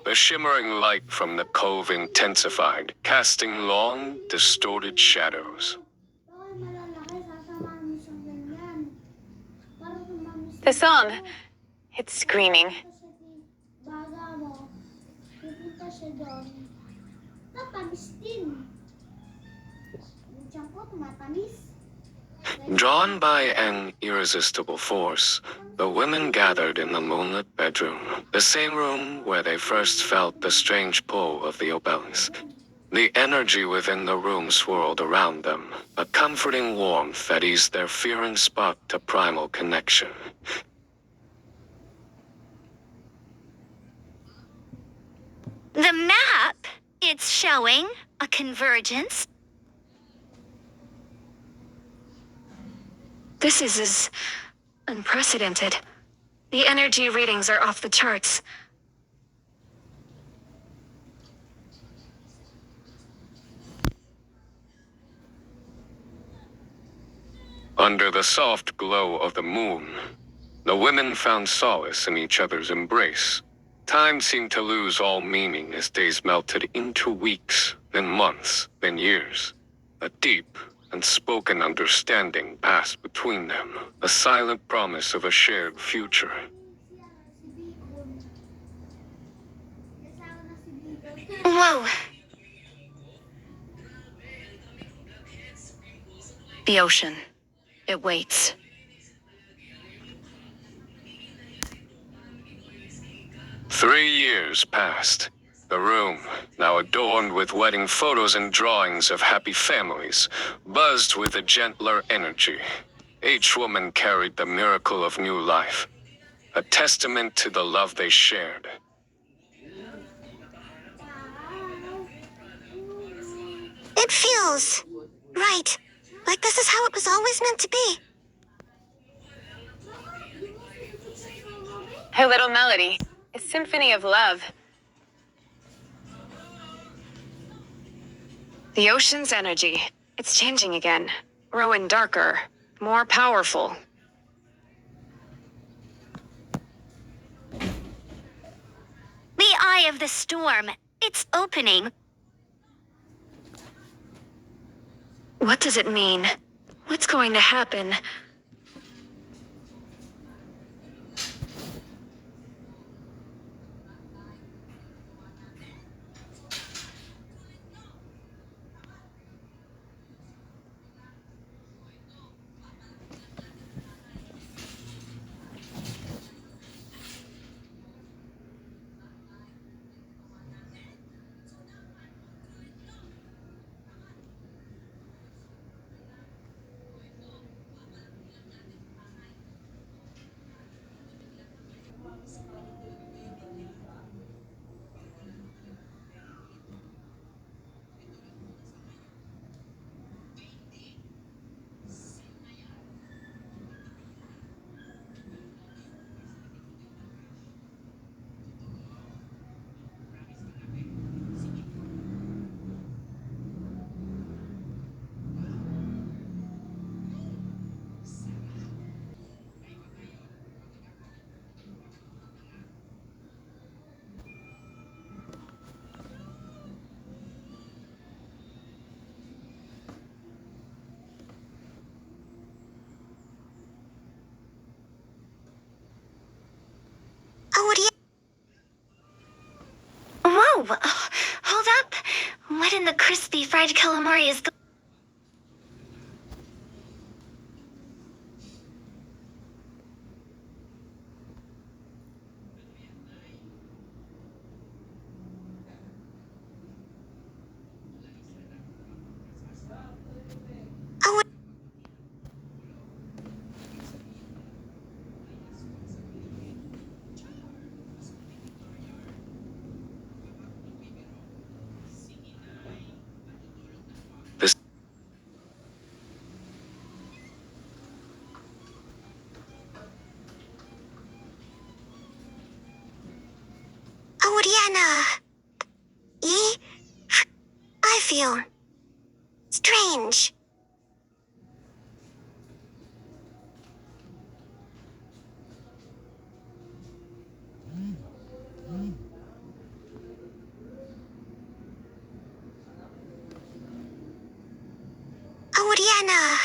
The shimmering light from the cove intensified, casting long, distorted shadows. The song. It's screaming. Drawn by an irresistible force, the women gathered in the moonlit bedroom, the same room where they first felt the strange pull of the obelisk. The energy within the room swirled around them, a comforting warmth that eased their fear and sparked a primal connection. The map, it's showing a convergence. This is unprecedented. The energy readings are off the charts. Under the soft glow of the moon, the women found solace in each other's embrace. Time seemed to lose all meaning as days melted into weeks, then months, then years. A deep, unspoken understanding passed between them, a silent promise of a shared future. Whoa. The ocean. It waits. Three years passed. The room, now adorned with wedding photos and drawings of happy families, buzzed with a gentler energy. Each woman carried the miracle of new life, a testament to the love they shared. It feels right. Like this is how it was always meant to be. Her little melody, a symphony of love. The ocean's energy. It's changing again. Growing darker. More powerful. The eye of the storm. It's opening. What does it mean? What's going to happen? Oh, what do you... Whoa! Hold up! What in the crispy fried calamari is Oh, what... This Oh, Diana. I feel... strange. Oh, Diana.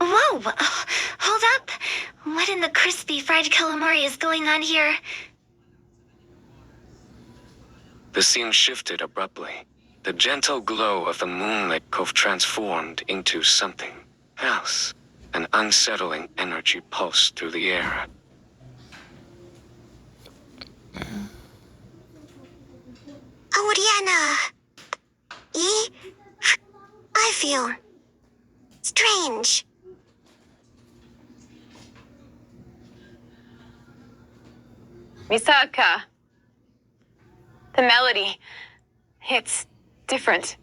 Whoa! Hold up! What in the crispy fried calamari is going on here? The scene shifted abruptly. The gentle glow of the moonlit cove transformed into something else. An unsettling energy pulsed through the air. Oh, Diana. I feel... strange. Misaka. The melody. It's different.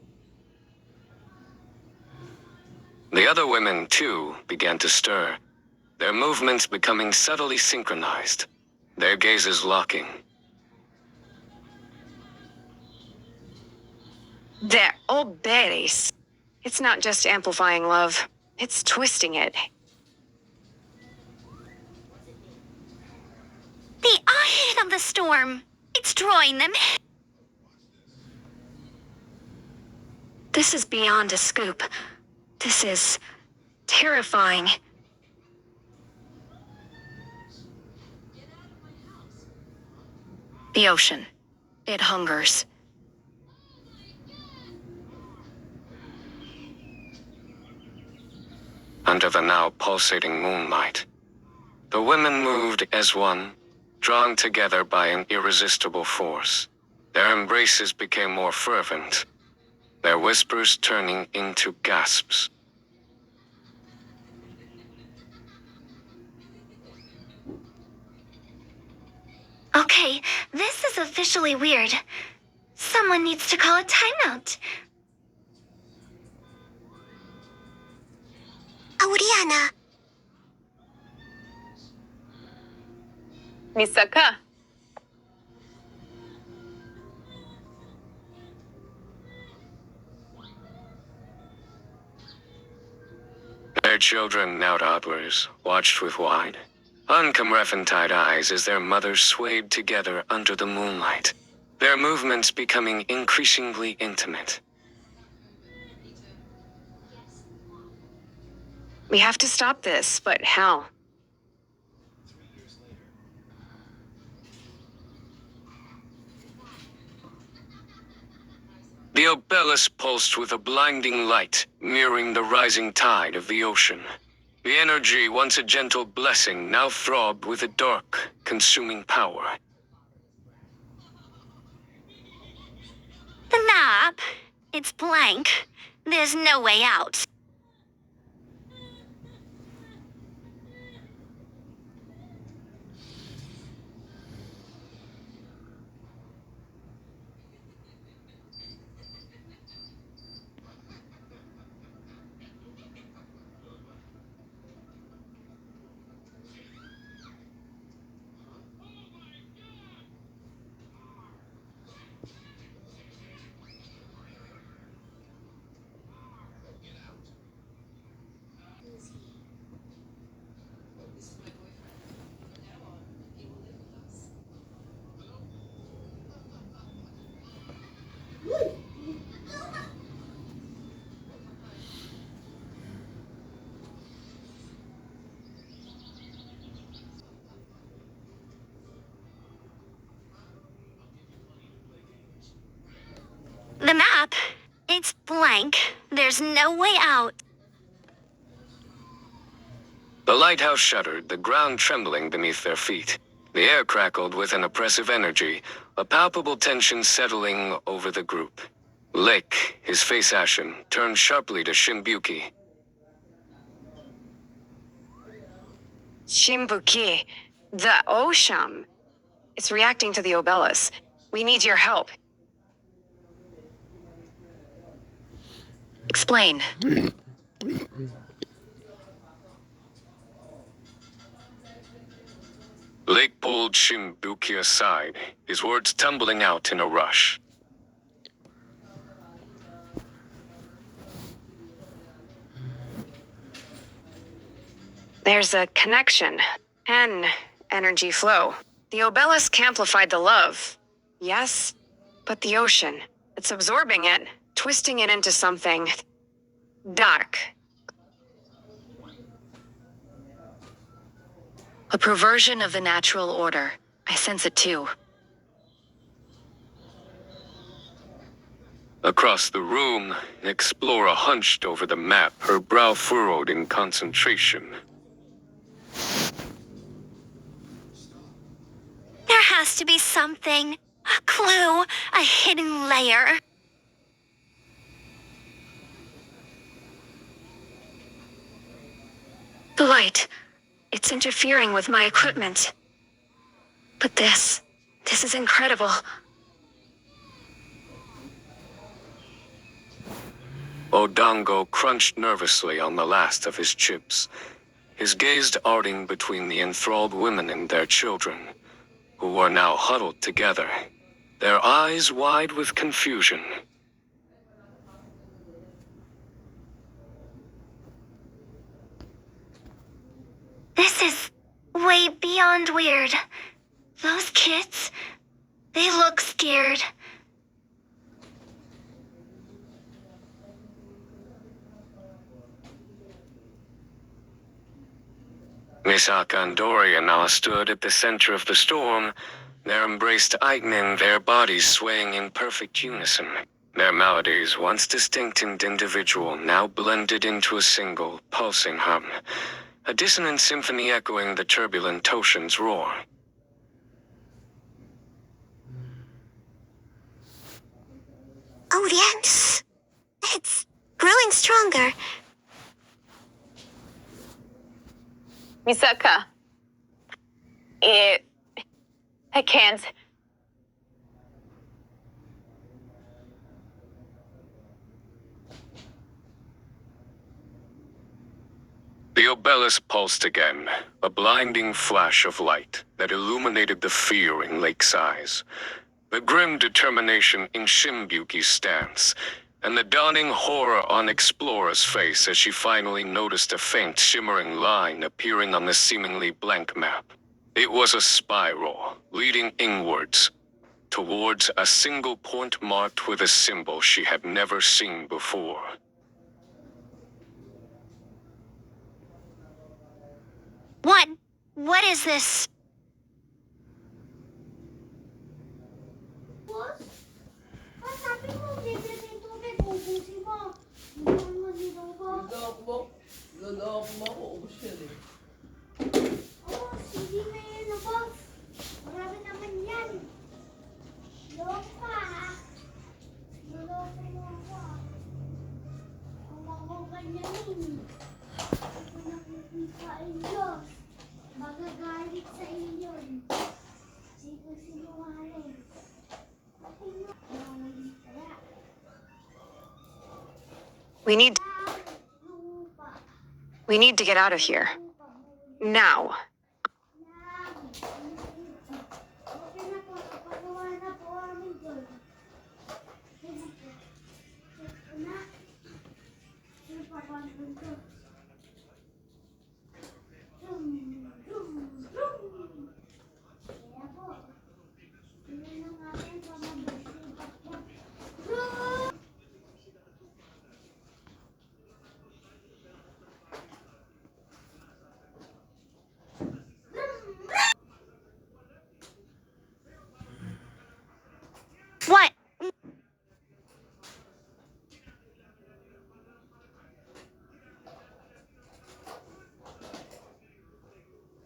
The other women, too, began to stir, their movements becoming subtly synchronized, their gazes locking. They're all berries. It's not just amplifying love. It's twisting it. The eye of the storm. It's drawing them. This is beyond a scoop. This is terrifying. The ocean. It hungers. Under the now pulsating moonlight, the women moved as one, drawn together by an irresistible force. Their embraces became more fervent, their whispers turning into gasps. Okay, this is officially weird. Someone needs to call a timeout. Auriana, Misaka. Their children, now toddlers, watched with wide, uncomrephantide eyes as their mothers swayed together under the moonlight, their movements becoming increasingly intimate. We have to stop this, but how? The obelisk pulsed with a blinding light, mirroring the rising tide of the ocean. The energy, once a gentle blessing, now throbbed with a dark, consuming power. the map. It's blank. There's no way out. The map. It's blank. There's no way out. The lighthouse shuddered, the ground trembling beneath their feet. The air crackled with an oppressive energy, a palpable tension settling over the group. Lake, his face ashen, turned sharply to Shimbuki. Shimbuki, the Osham. It's reacting to the obelisk. We need your help. Explain. Lake pulled Shimbuki aside, his words tumbling out in a rush. There's a connection. An energy flow. The obelisk amplified the love. Yes, but the ocean. It's absorbing it, twisting it into something dark. A perversion of the natural order. I sense it too. Across the room, Explorer hunched over the map, her brow furrowed in concentration. There has to be something. A clue. A hidden layer. The light. It's interfering with my equipment. But this is incredible. Odongo crunched nervously on the last of his chips, his gaze darting between the enthralled women and their children, who were now huddled together, their eyes wide with confusion. This is way beyond weird. Those kids, they look scared. Misaka and Doria now stood at the center of the storm, their embraced Aignin, their bodies swaying in perfect unison. Their melodies, once distinct and individual, now blended into a single, pulsing hum, a dissonant symphony echoing the turbulent ocean's roar. Oh, yes. It's growing stronger. Misaka. I can't. The obelisk pulsed again, a blinding flash of light that illuminated the fear in Lake's eyes, the grim determination in Shimbuki's stance, and the dawning horror on Explora's face as she finally noticed a faint shimmering line appearing on the seemingly blank map. It was a spiral, leading inwards, towards a single point marked with a symbol she had never seen before. What is this? We need to get out of here. Now.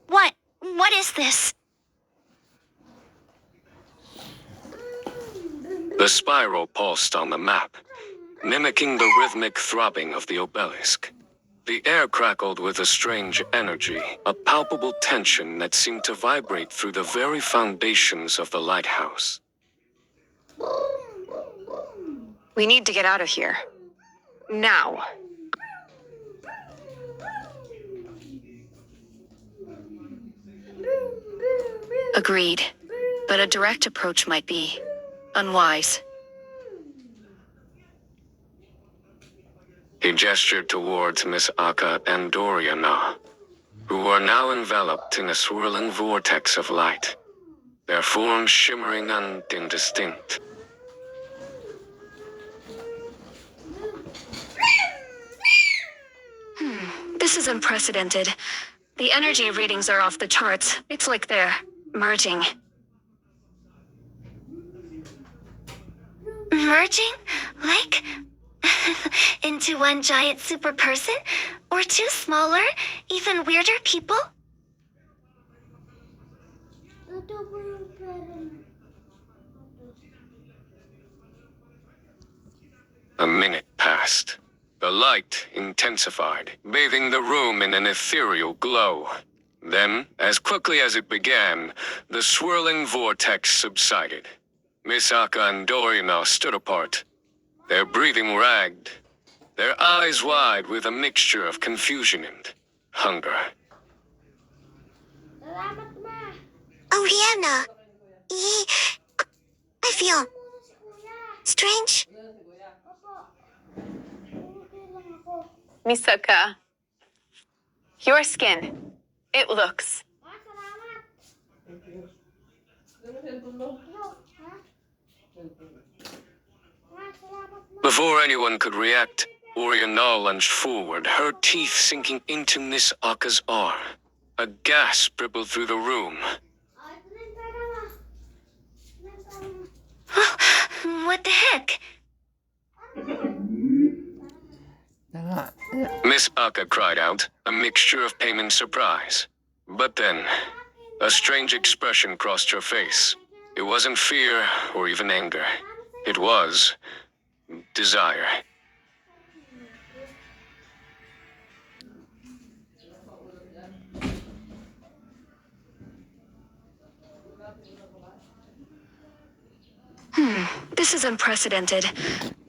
What? What is this? The spiral pulsed on the map, mimicking the rhythmic throbbing of the obelisk. The air crackled with a strange energy, a palpable tension that seemed to vibrate through the very foundations of the lighthouse. We need to get out of here. Now. Agreed. But a direct approach might be unwise. He gestured towards Miss Aka and Doriana, who were now enveloped in a swirling vortex of light, their forms shimmering and indistinct. This is unprecedented. The energy readings are off the charts. It's like they're merging. Merging? Like? Into one giant super person? Or two smaller, even weirder people? A minute passed. The light intensified, bathing the room in an ethereal glow. Then, as quickly as it began, the swirling vortex subsided. Misaka and Dorina stood apart, their breathing ragged, their eyes wide with a mixture of confusion and hunger. Oh, Rihanna. I feel strange. Misaka. Your skin. It looks. Before anyone could react, Oriana lunged forward, her teeth sinking into Miss Aka's arm. A gasp rippled through the room. What the heck? Miss Aka cried out, a mixture of pain and surprise. But then, a strange expression crossed her face. It wasn't fear or even anger. It was desire. This is unprecedented.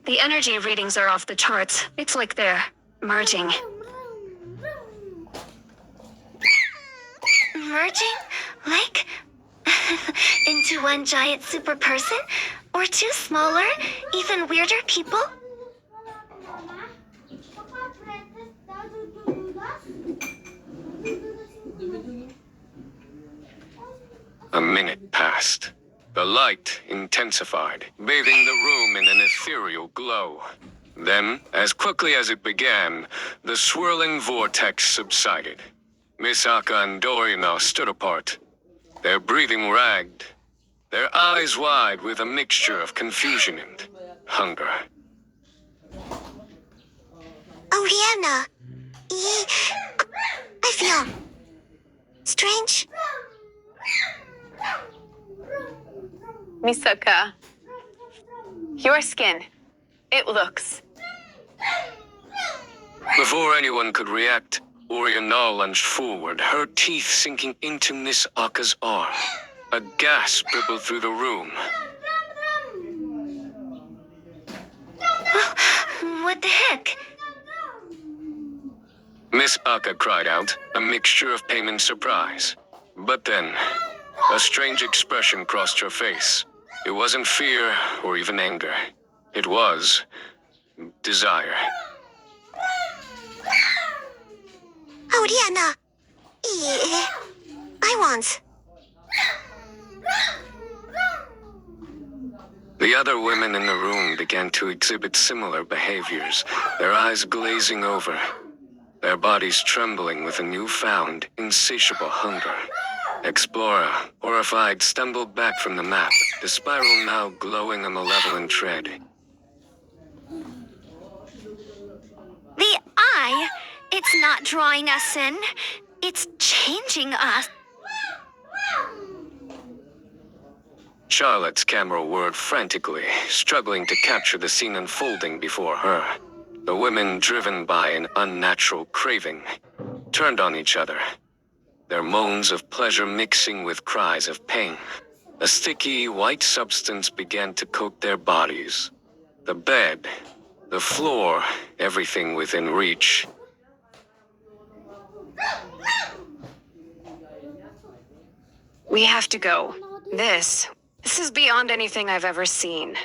The energy readings are off the charts. It's like they're merging. Merging? Like? Into one giant super person? Or two smaller, even weirder people? A minute passed. The light intensified, bathing the room in an ethereal glow. Then, as quickly as it began, the swirling vortex subsided. Misaka and Dorina stood apart, their breathing ragged, their eyes wide with a mixture of confusion and hunger. Oh, Rihanna. I feel strange. Misaka, your skin, it looks. Before anyone could react, Oriana lunged forward, her teeth sinking into Miss Aka's arm. A gasp rippled through the room. What the heck? Miss Aka cried out, a mixture of pain and surprise. But then, a strange expression crossed her face. It wasn't fear or even anger. It was desire. Oh, Rihanna. I want. The other women in the room began to exhibit similar behaviors, their eyes glazing over, their bodies trembling with a newfound, insatiable hunger. Explorer, horrified, stumbled back from the map, the spiral now glowing a malevolent tread. The eye? It's not drawing us in. It's changing us. Charlotte's camera whirred frantically, struggling to capture the scene unfolding before her. The women, driven by an unnatural craving, turned on each other, their moans of pleasure mixing with cries of pain. A sticky, white substance began to coat their bodies. The bed, the floor, everything within reach. We have to go. This is beyond anything I've ever seen.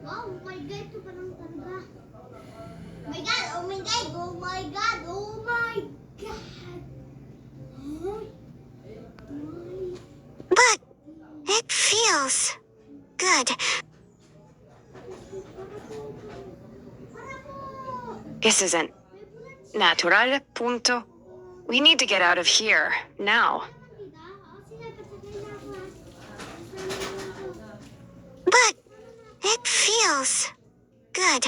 Wow, oh my God, ito pa lang talaga. Oh my God, oh my God, oh my God, oh my God. But it feels good. This isn't natural, punto. We need to get out of here, now. But it feels good.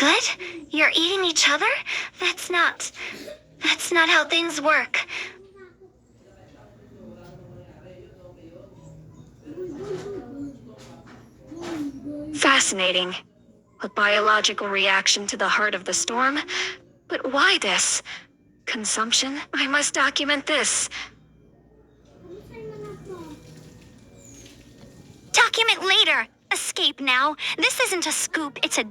good? You're eating each other? That's not how things work. Fascinating. A biological reaction to the heart of the storm? But why this? Consumption? I must document this. Document later. Escape now. This isn't a scoop, it's a...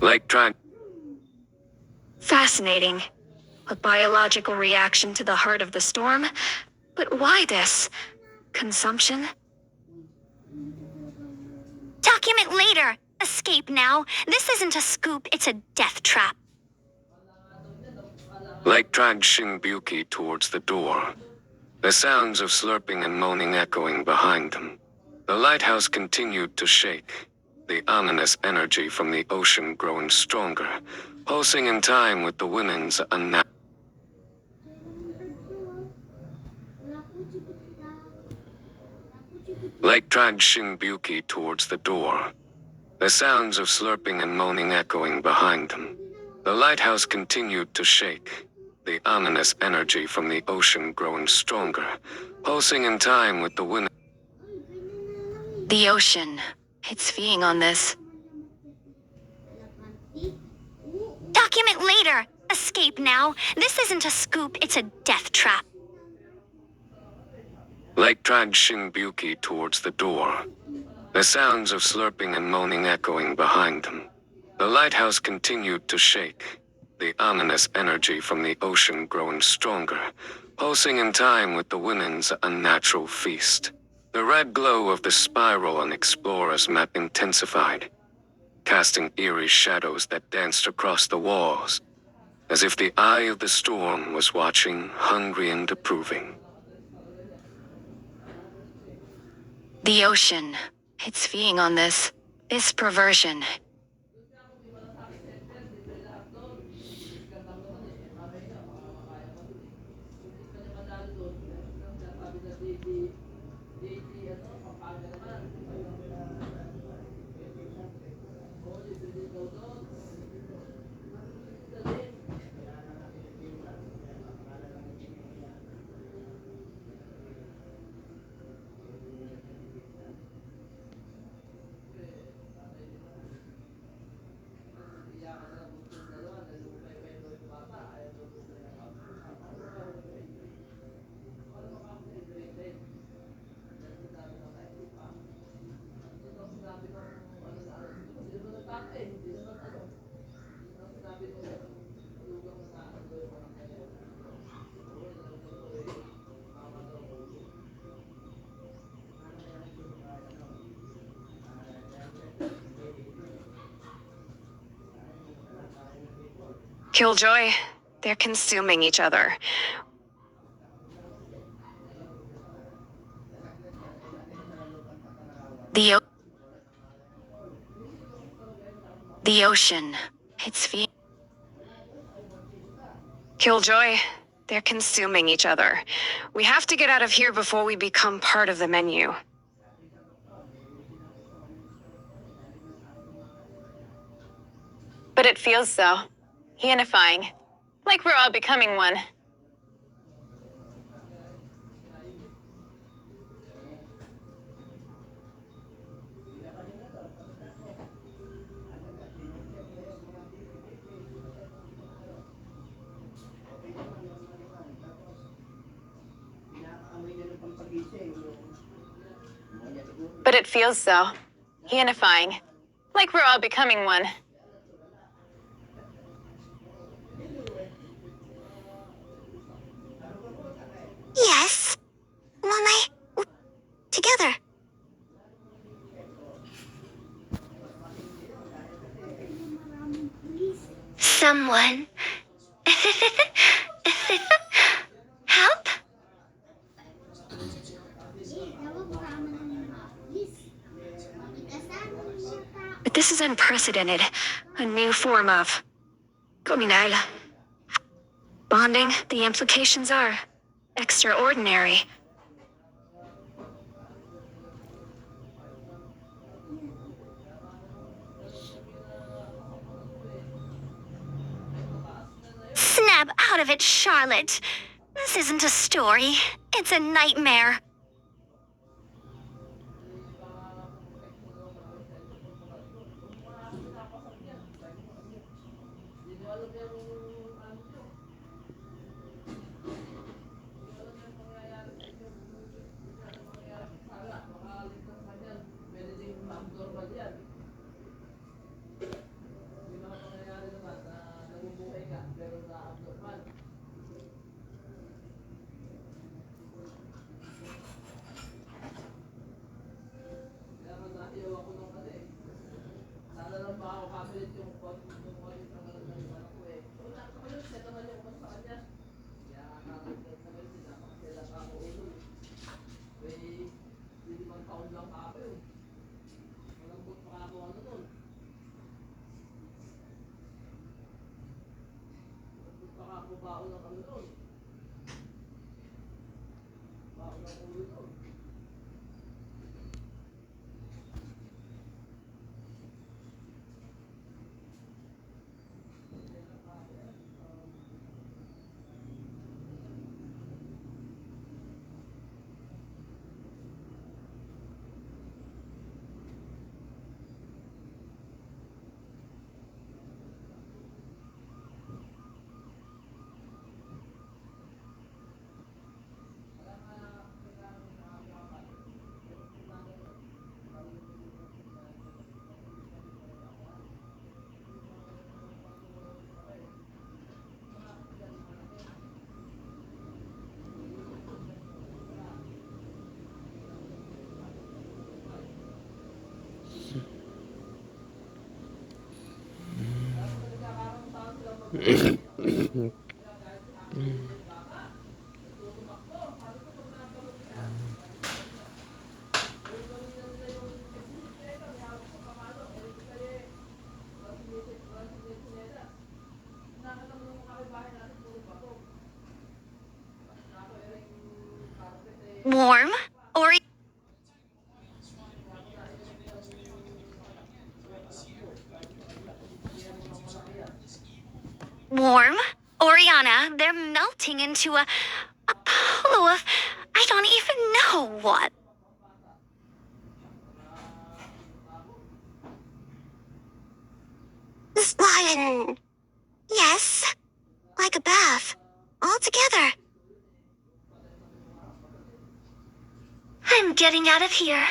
Like trying. Fascinating. A biological reaction to the heart of the storm? But why this? Consumption? Document later. Escape now. This isn't a scoop, it's a death trap. Like dragged Shinbuki towards the door. The sounds of slurping and moaning echoing behind them. The lighthouse continued to shake, the ominous energy from the ocean growing stronger, pulsing in time with the women's unnatural. Like dragged Shinbuki towards the door. The sounds of slurping and moaning echoing behind them. The lighthouse continued to shake, the ominous energy from the ocean growing stronger, pulsing in time with the wind. The ocean. It's feeding on this. Document later. Escape now. This isn't a scoop, it's a death trap. Like dragged Shinbuki towards the door. The sounds of slurping and moaning echoing behind them. The lighthouse continued to shake, the ominous energy from the ocean growing stronger, pulsing in time with the women's unnatural feast. The red glow of the spiral on Explorer's map intensified, casting eerie shadows that danced across the walls, as if the eye of the storm was watching, hungry and approving. The ocean. It's feeding on this perversion. Killjoy, they're consuming each other. The ocean. It's feeding. Killjoy, they're consuming each other. We have to get out of here before we become part of the menu. But it feels so. Unifying. Like we're all becoming one. But it feels so. Unifying. Like we're all becoming one. Yes. Together. Someone. Help? But this is unprecedented. A new form of communal bonding. The implications are extraordinary. Snap out of it, Charlotte. This isn't a story. It's a nightmare. Warm? Or warm? Oriana, they're melting into a polo of I don't even know what. Lion. Yes. Like a bath. All together. I'm getting out of here.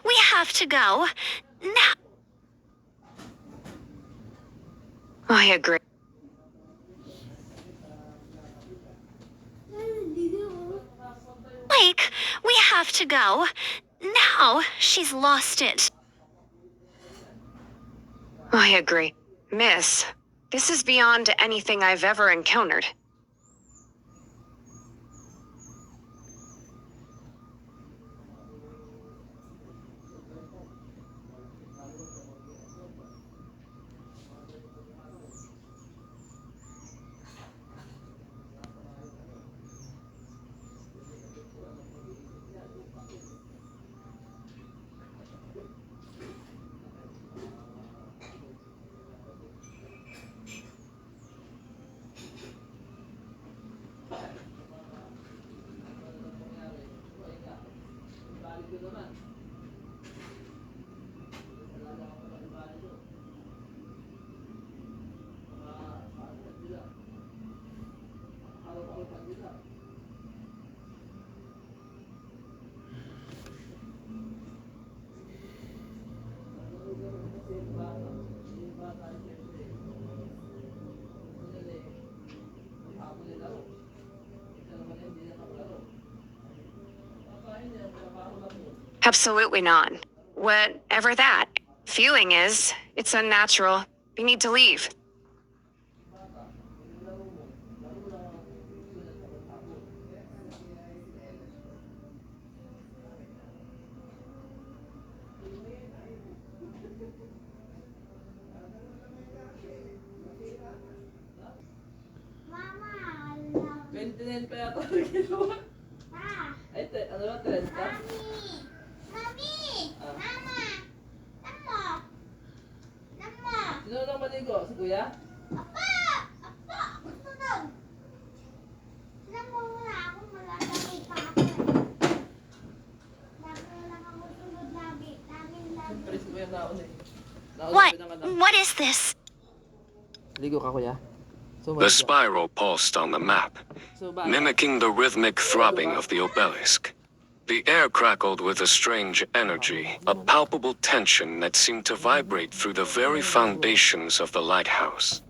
we have to go. Now. I agree. Like, we have to go. Now she's lost it. I agree. Miss, this is beyond anything I've ever encountered. Absolutely not. Whatever that feeling is, it's unnatural. We need to leave. Mama, 29 pa yata ang ginawa. Pa. Ay, ano ba, 30? Mami! Ah. Mama! Namo! Namo! Sino nang maligo? Si Kuya? Apa! Apa! Gusto daw! Namo muna ako, malalamig pa ako eh. Lagi lang ako sunod lagi. Laging lagi. Siyempre si Kuya nauna eh. Nauna What? ko ng anak. What is this? Ligo ka, Kuya? So, The spiral pulsed on the map, mimicking the rhythmic throbbing of the obelisk. The air crackled with a strange energy, a palpable tension that seemed to vibrate through the very foundations of the lighthouse.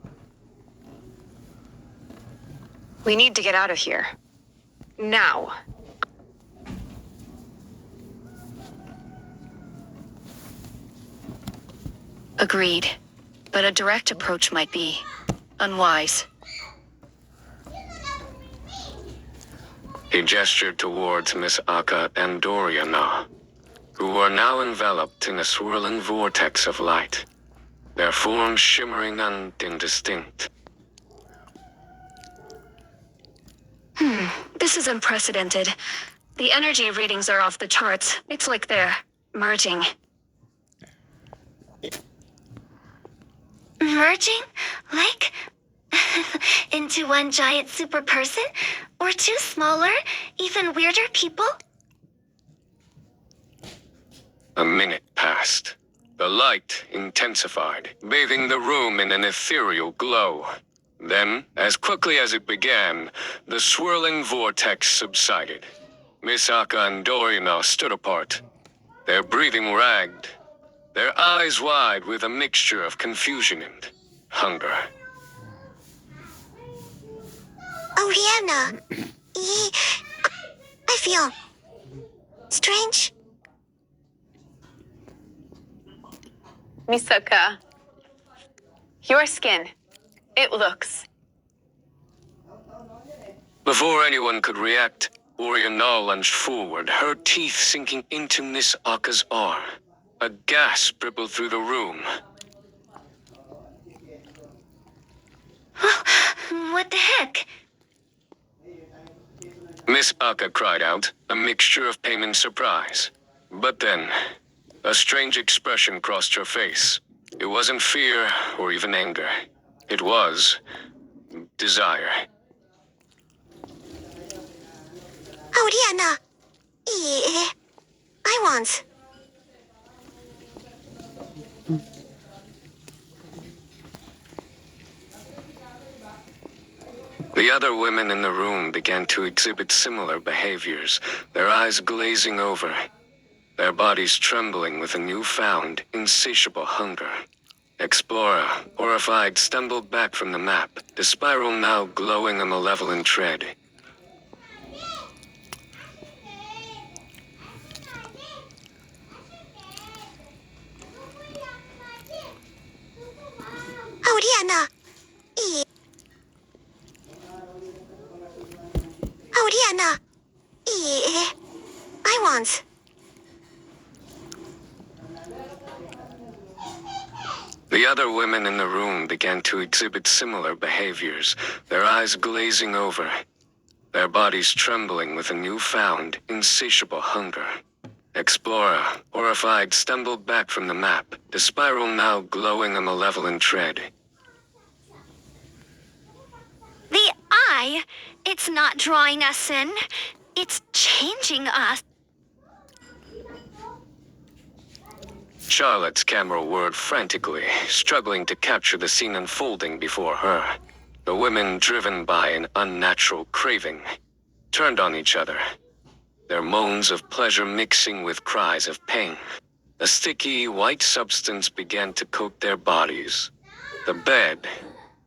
We need to get out of here. Now. Agreed. But a direct approach might be unwise. He gestured towards Miss Aka and Doriana, who were now enveloped in a swirling vortex of light, their forms shimmering and indistinct. This is unprecedented. The energy readings are off the charts. It's like they're merging. Merging? Like? Into one giant super person? Or two smaller, even weirder people? A minute passed. The light intensified, bathing the room in an ethereal glow. Then, as quickly as it began, the swirling vortex subsided. Miss Aka and Doriana stood apart, their breathing ragged, their eyes wide with a mixture of confusion and hunger. Oriana, I feel strange. Misaka, your skin, it looks. Before anyone could react, Oriana lunged forward, her teeth sinking into Miss Aka's arm. A gasp rippled through the room. What the heck? Miss Aka cried out, a mixture of pain and surprise. But then, a strange expression crossed her face. It wasn't fear or even anger. It was desire. Oriana, I want. The other women in the room began to exhibit similar behaviors, their eyes glazing over. their bodies trembling with a newfound, insatiable hunger. Explorer, horrified, stumbled back from the map, the spiral now glowing a malevolent tread. Oriana! Oriana! I want. The other women in the room began to exhibit similar behaviors, their eyes glazing over, their bodies trembling with a newfound, insatiable hunger. Explorer, horrified, stumbled back from the map, the spiral now glowing a malevolent tread. The eye, it's not drawing us in. It's changing us. Charlotte's camera whirred frantically, struggling to capture the scene unfolding before her. The women, driven by an unnatural craving, turned on each other, their moans of pleasure mixing with cries of pain. A sticky, white substance began to coat their bodies. The bed,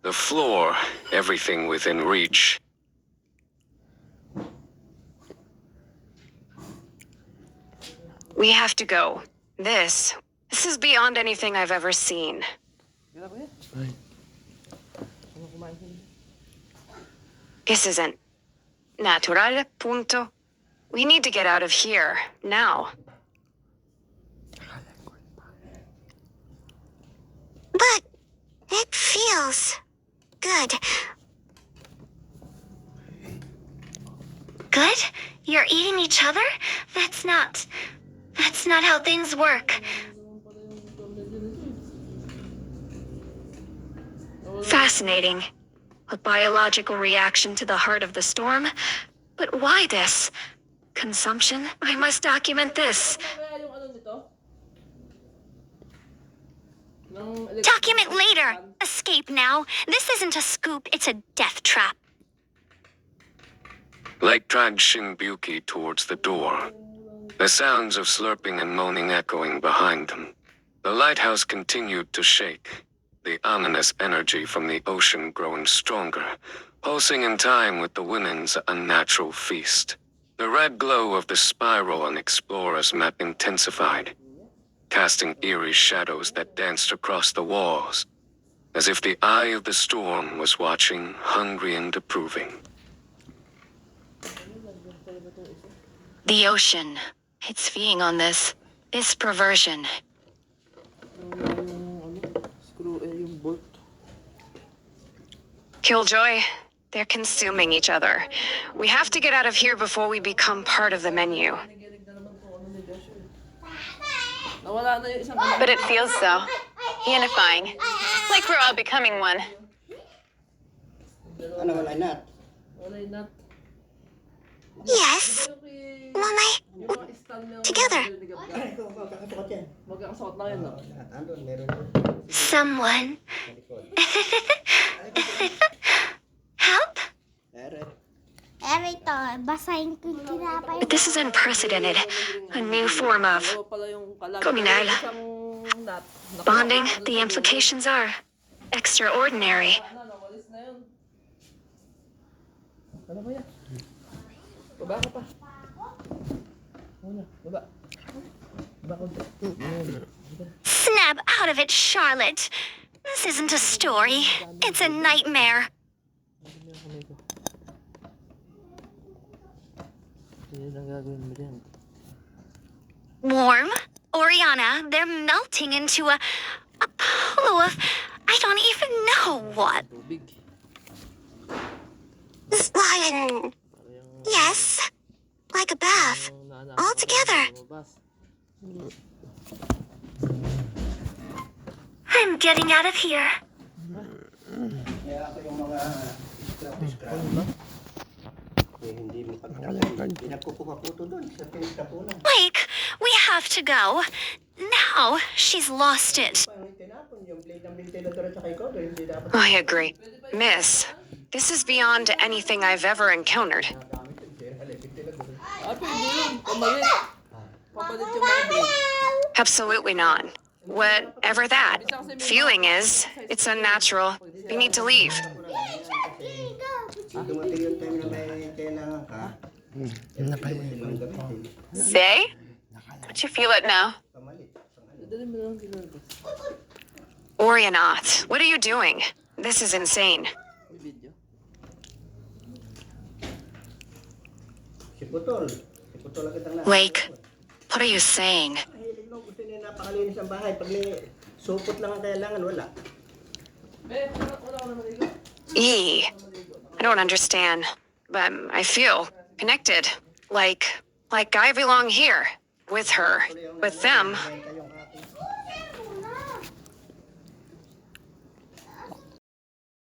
the floor, everything within reach. We have to go. This is beyond anything I've ever seen. Gila ko yan. Ano kumain ka niya? This isn't natural, punto. We need to get out of here, now. But it feels good. Good? You're eating each other? That's not how things work. Fascinating. A biological reaction to the heart of the storm? But why this? Consumption? I must document this. Kaya yung ano nito? Ng Document later. Escape now. This isn't a scoop, it's a death trap. Lake dragged Shinbuki towards the door, the sounds of slurping and moaning echoing behind them. The lighthouse continued to shake, the ominous energy from the ocean growing stronger, pulsing in time with the women's unnatural feast. The red glow of the spiral on Explorer's map intensified, casting eerie shadows that danced across the walls, as if the eye of the storm was watching, hungry and approving. The ocean. It's feeding on this perversion. yung screw, yung bolt. Killjoy, they're consuming each other. We have to get out of here before we become part of the menu. Naginig na naman kung ano ni Joshua. Nawala na yung isang But it feels so unifying. Like we're all becoming one. Ano, wala na. wala yung nut. Yes. Moonlight. Yung mga stand na Together. Ay, ito, kakasukat yan. Magkakasuot na yun, no? Andun, meron. Someone. Help? Meron. Ito, basahin ko yung tinapay. This is unprecedented. A new form of Dalawa pala yung kalag. Kominal. Isang nut. bonding. The implications are extraordinary. Ano, nawalis na yun. Ano ba yan? Baba ka pa. Muna, baba. Baba ko. Snap out of it, Charlotte. This isn't a story. It's a nightmare. Yan ang gagawin mo dyan. Warm? Oriana, they're melting into a pool of I don't even know what. Tubig. Lion. Yes. Like a bath. All together. I'm getting out of here. Kaya ako yung mga scrap. Eh, hindi mo pagkakaroon. Pinagkukuha ko ito doon sa pinagkapunan. Blake, we have to go. Now she's lost it. Parang tinapon yung blade ng ventilador at saka ikaw, hindi dapat I agree. Miss, this is beyond anything I've ever encountered. gamit yung sira. Ventilador. Ah, pwede yun. Pamalit. Papalit yung mga break. Absolutely not. Whatever that feeling is, it's unnatural. You need to leave. Pag dumating yung time na may kailangan ka, silang gamitin. Say? Don't you feel it now? Pamalit. Dali mo lang sila. Orianath, what are you doing? This is insane. May video. Si Putol. Si Putol ang kitang Lake, what are you saying? Mahilig mo, gusto niya napakalinis ang bahay. Pag may supot lang ang kailangan, wala. Wala ko na maligo. I don't understand, but I feel connected. Like I belong here, with her, with them. Kayong aking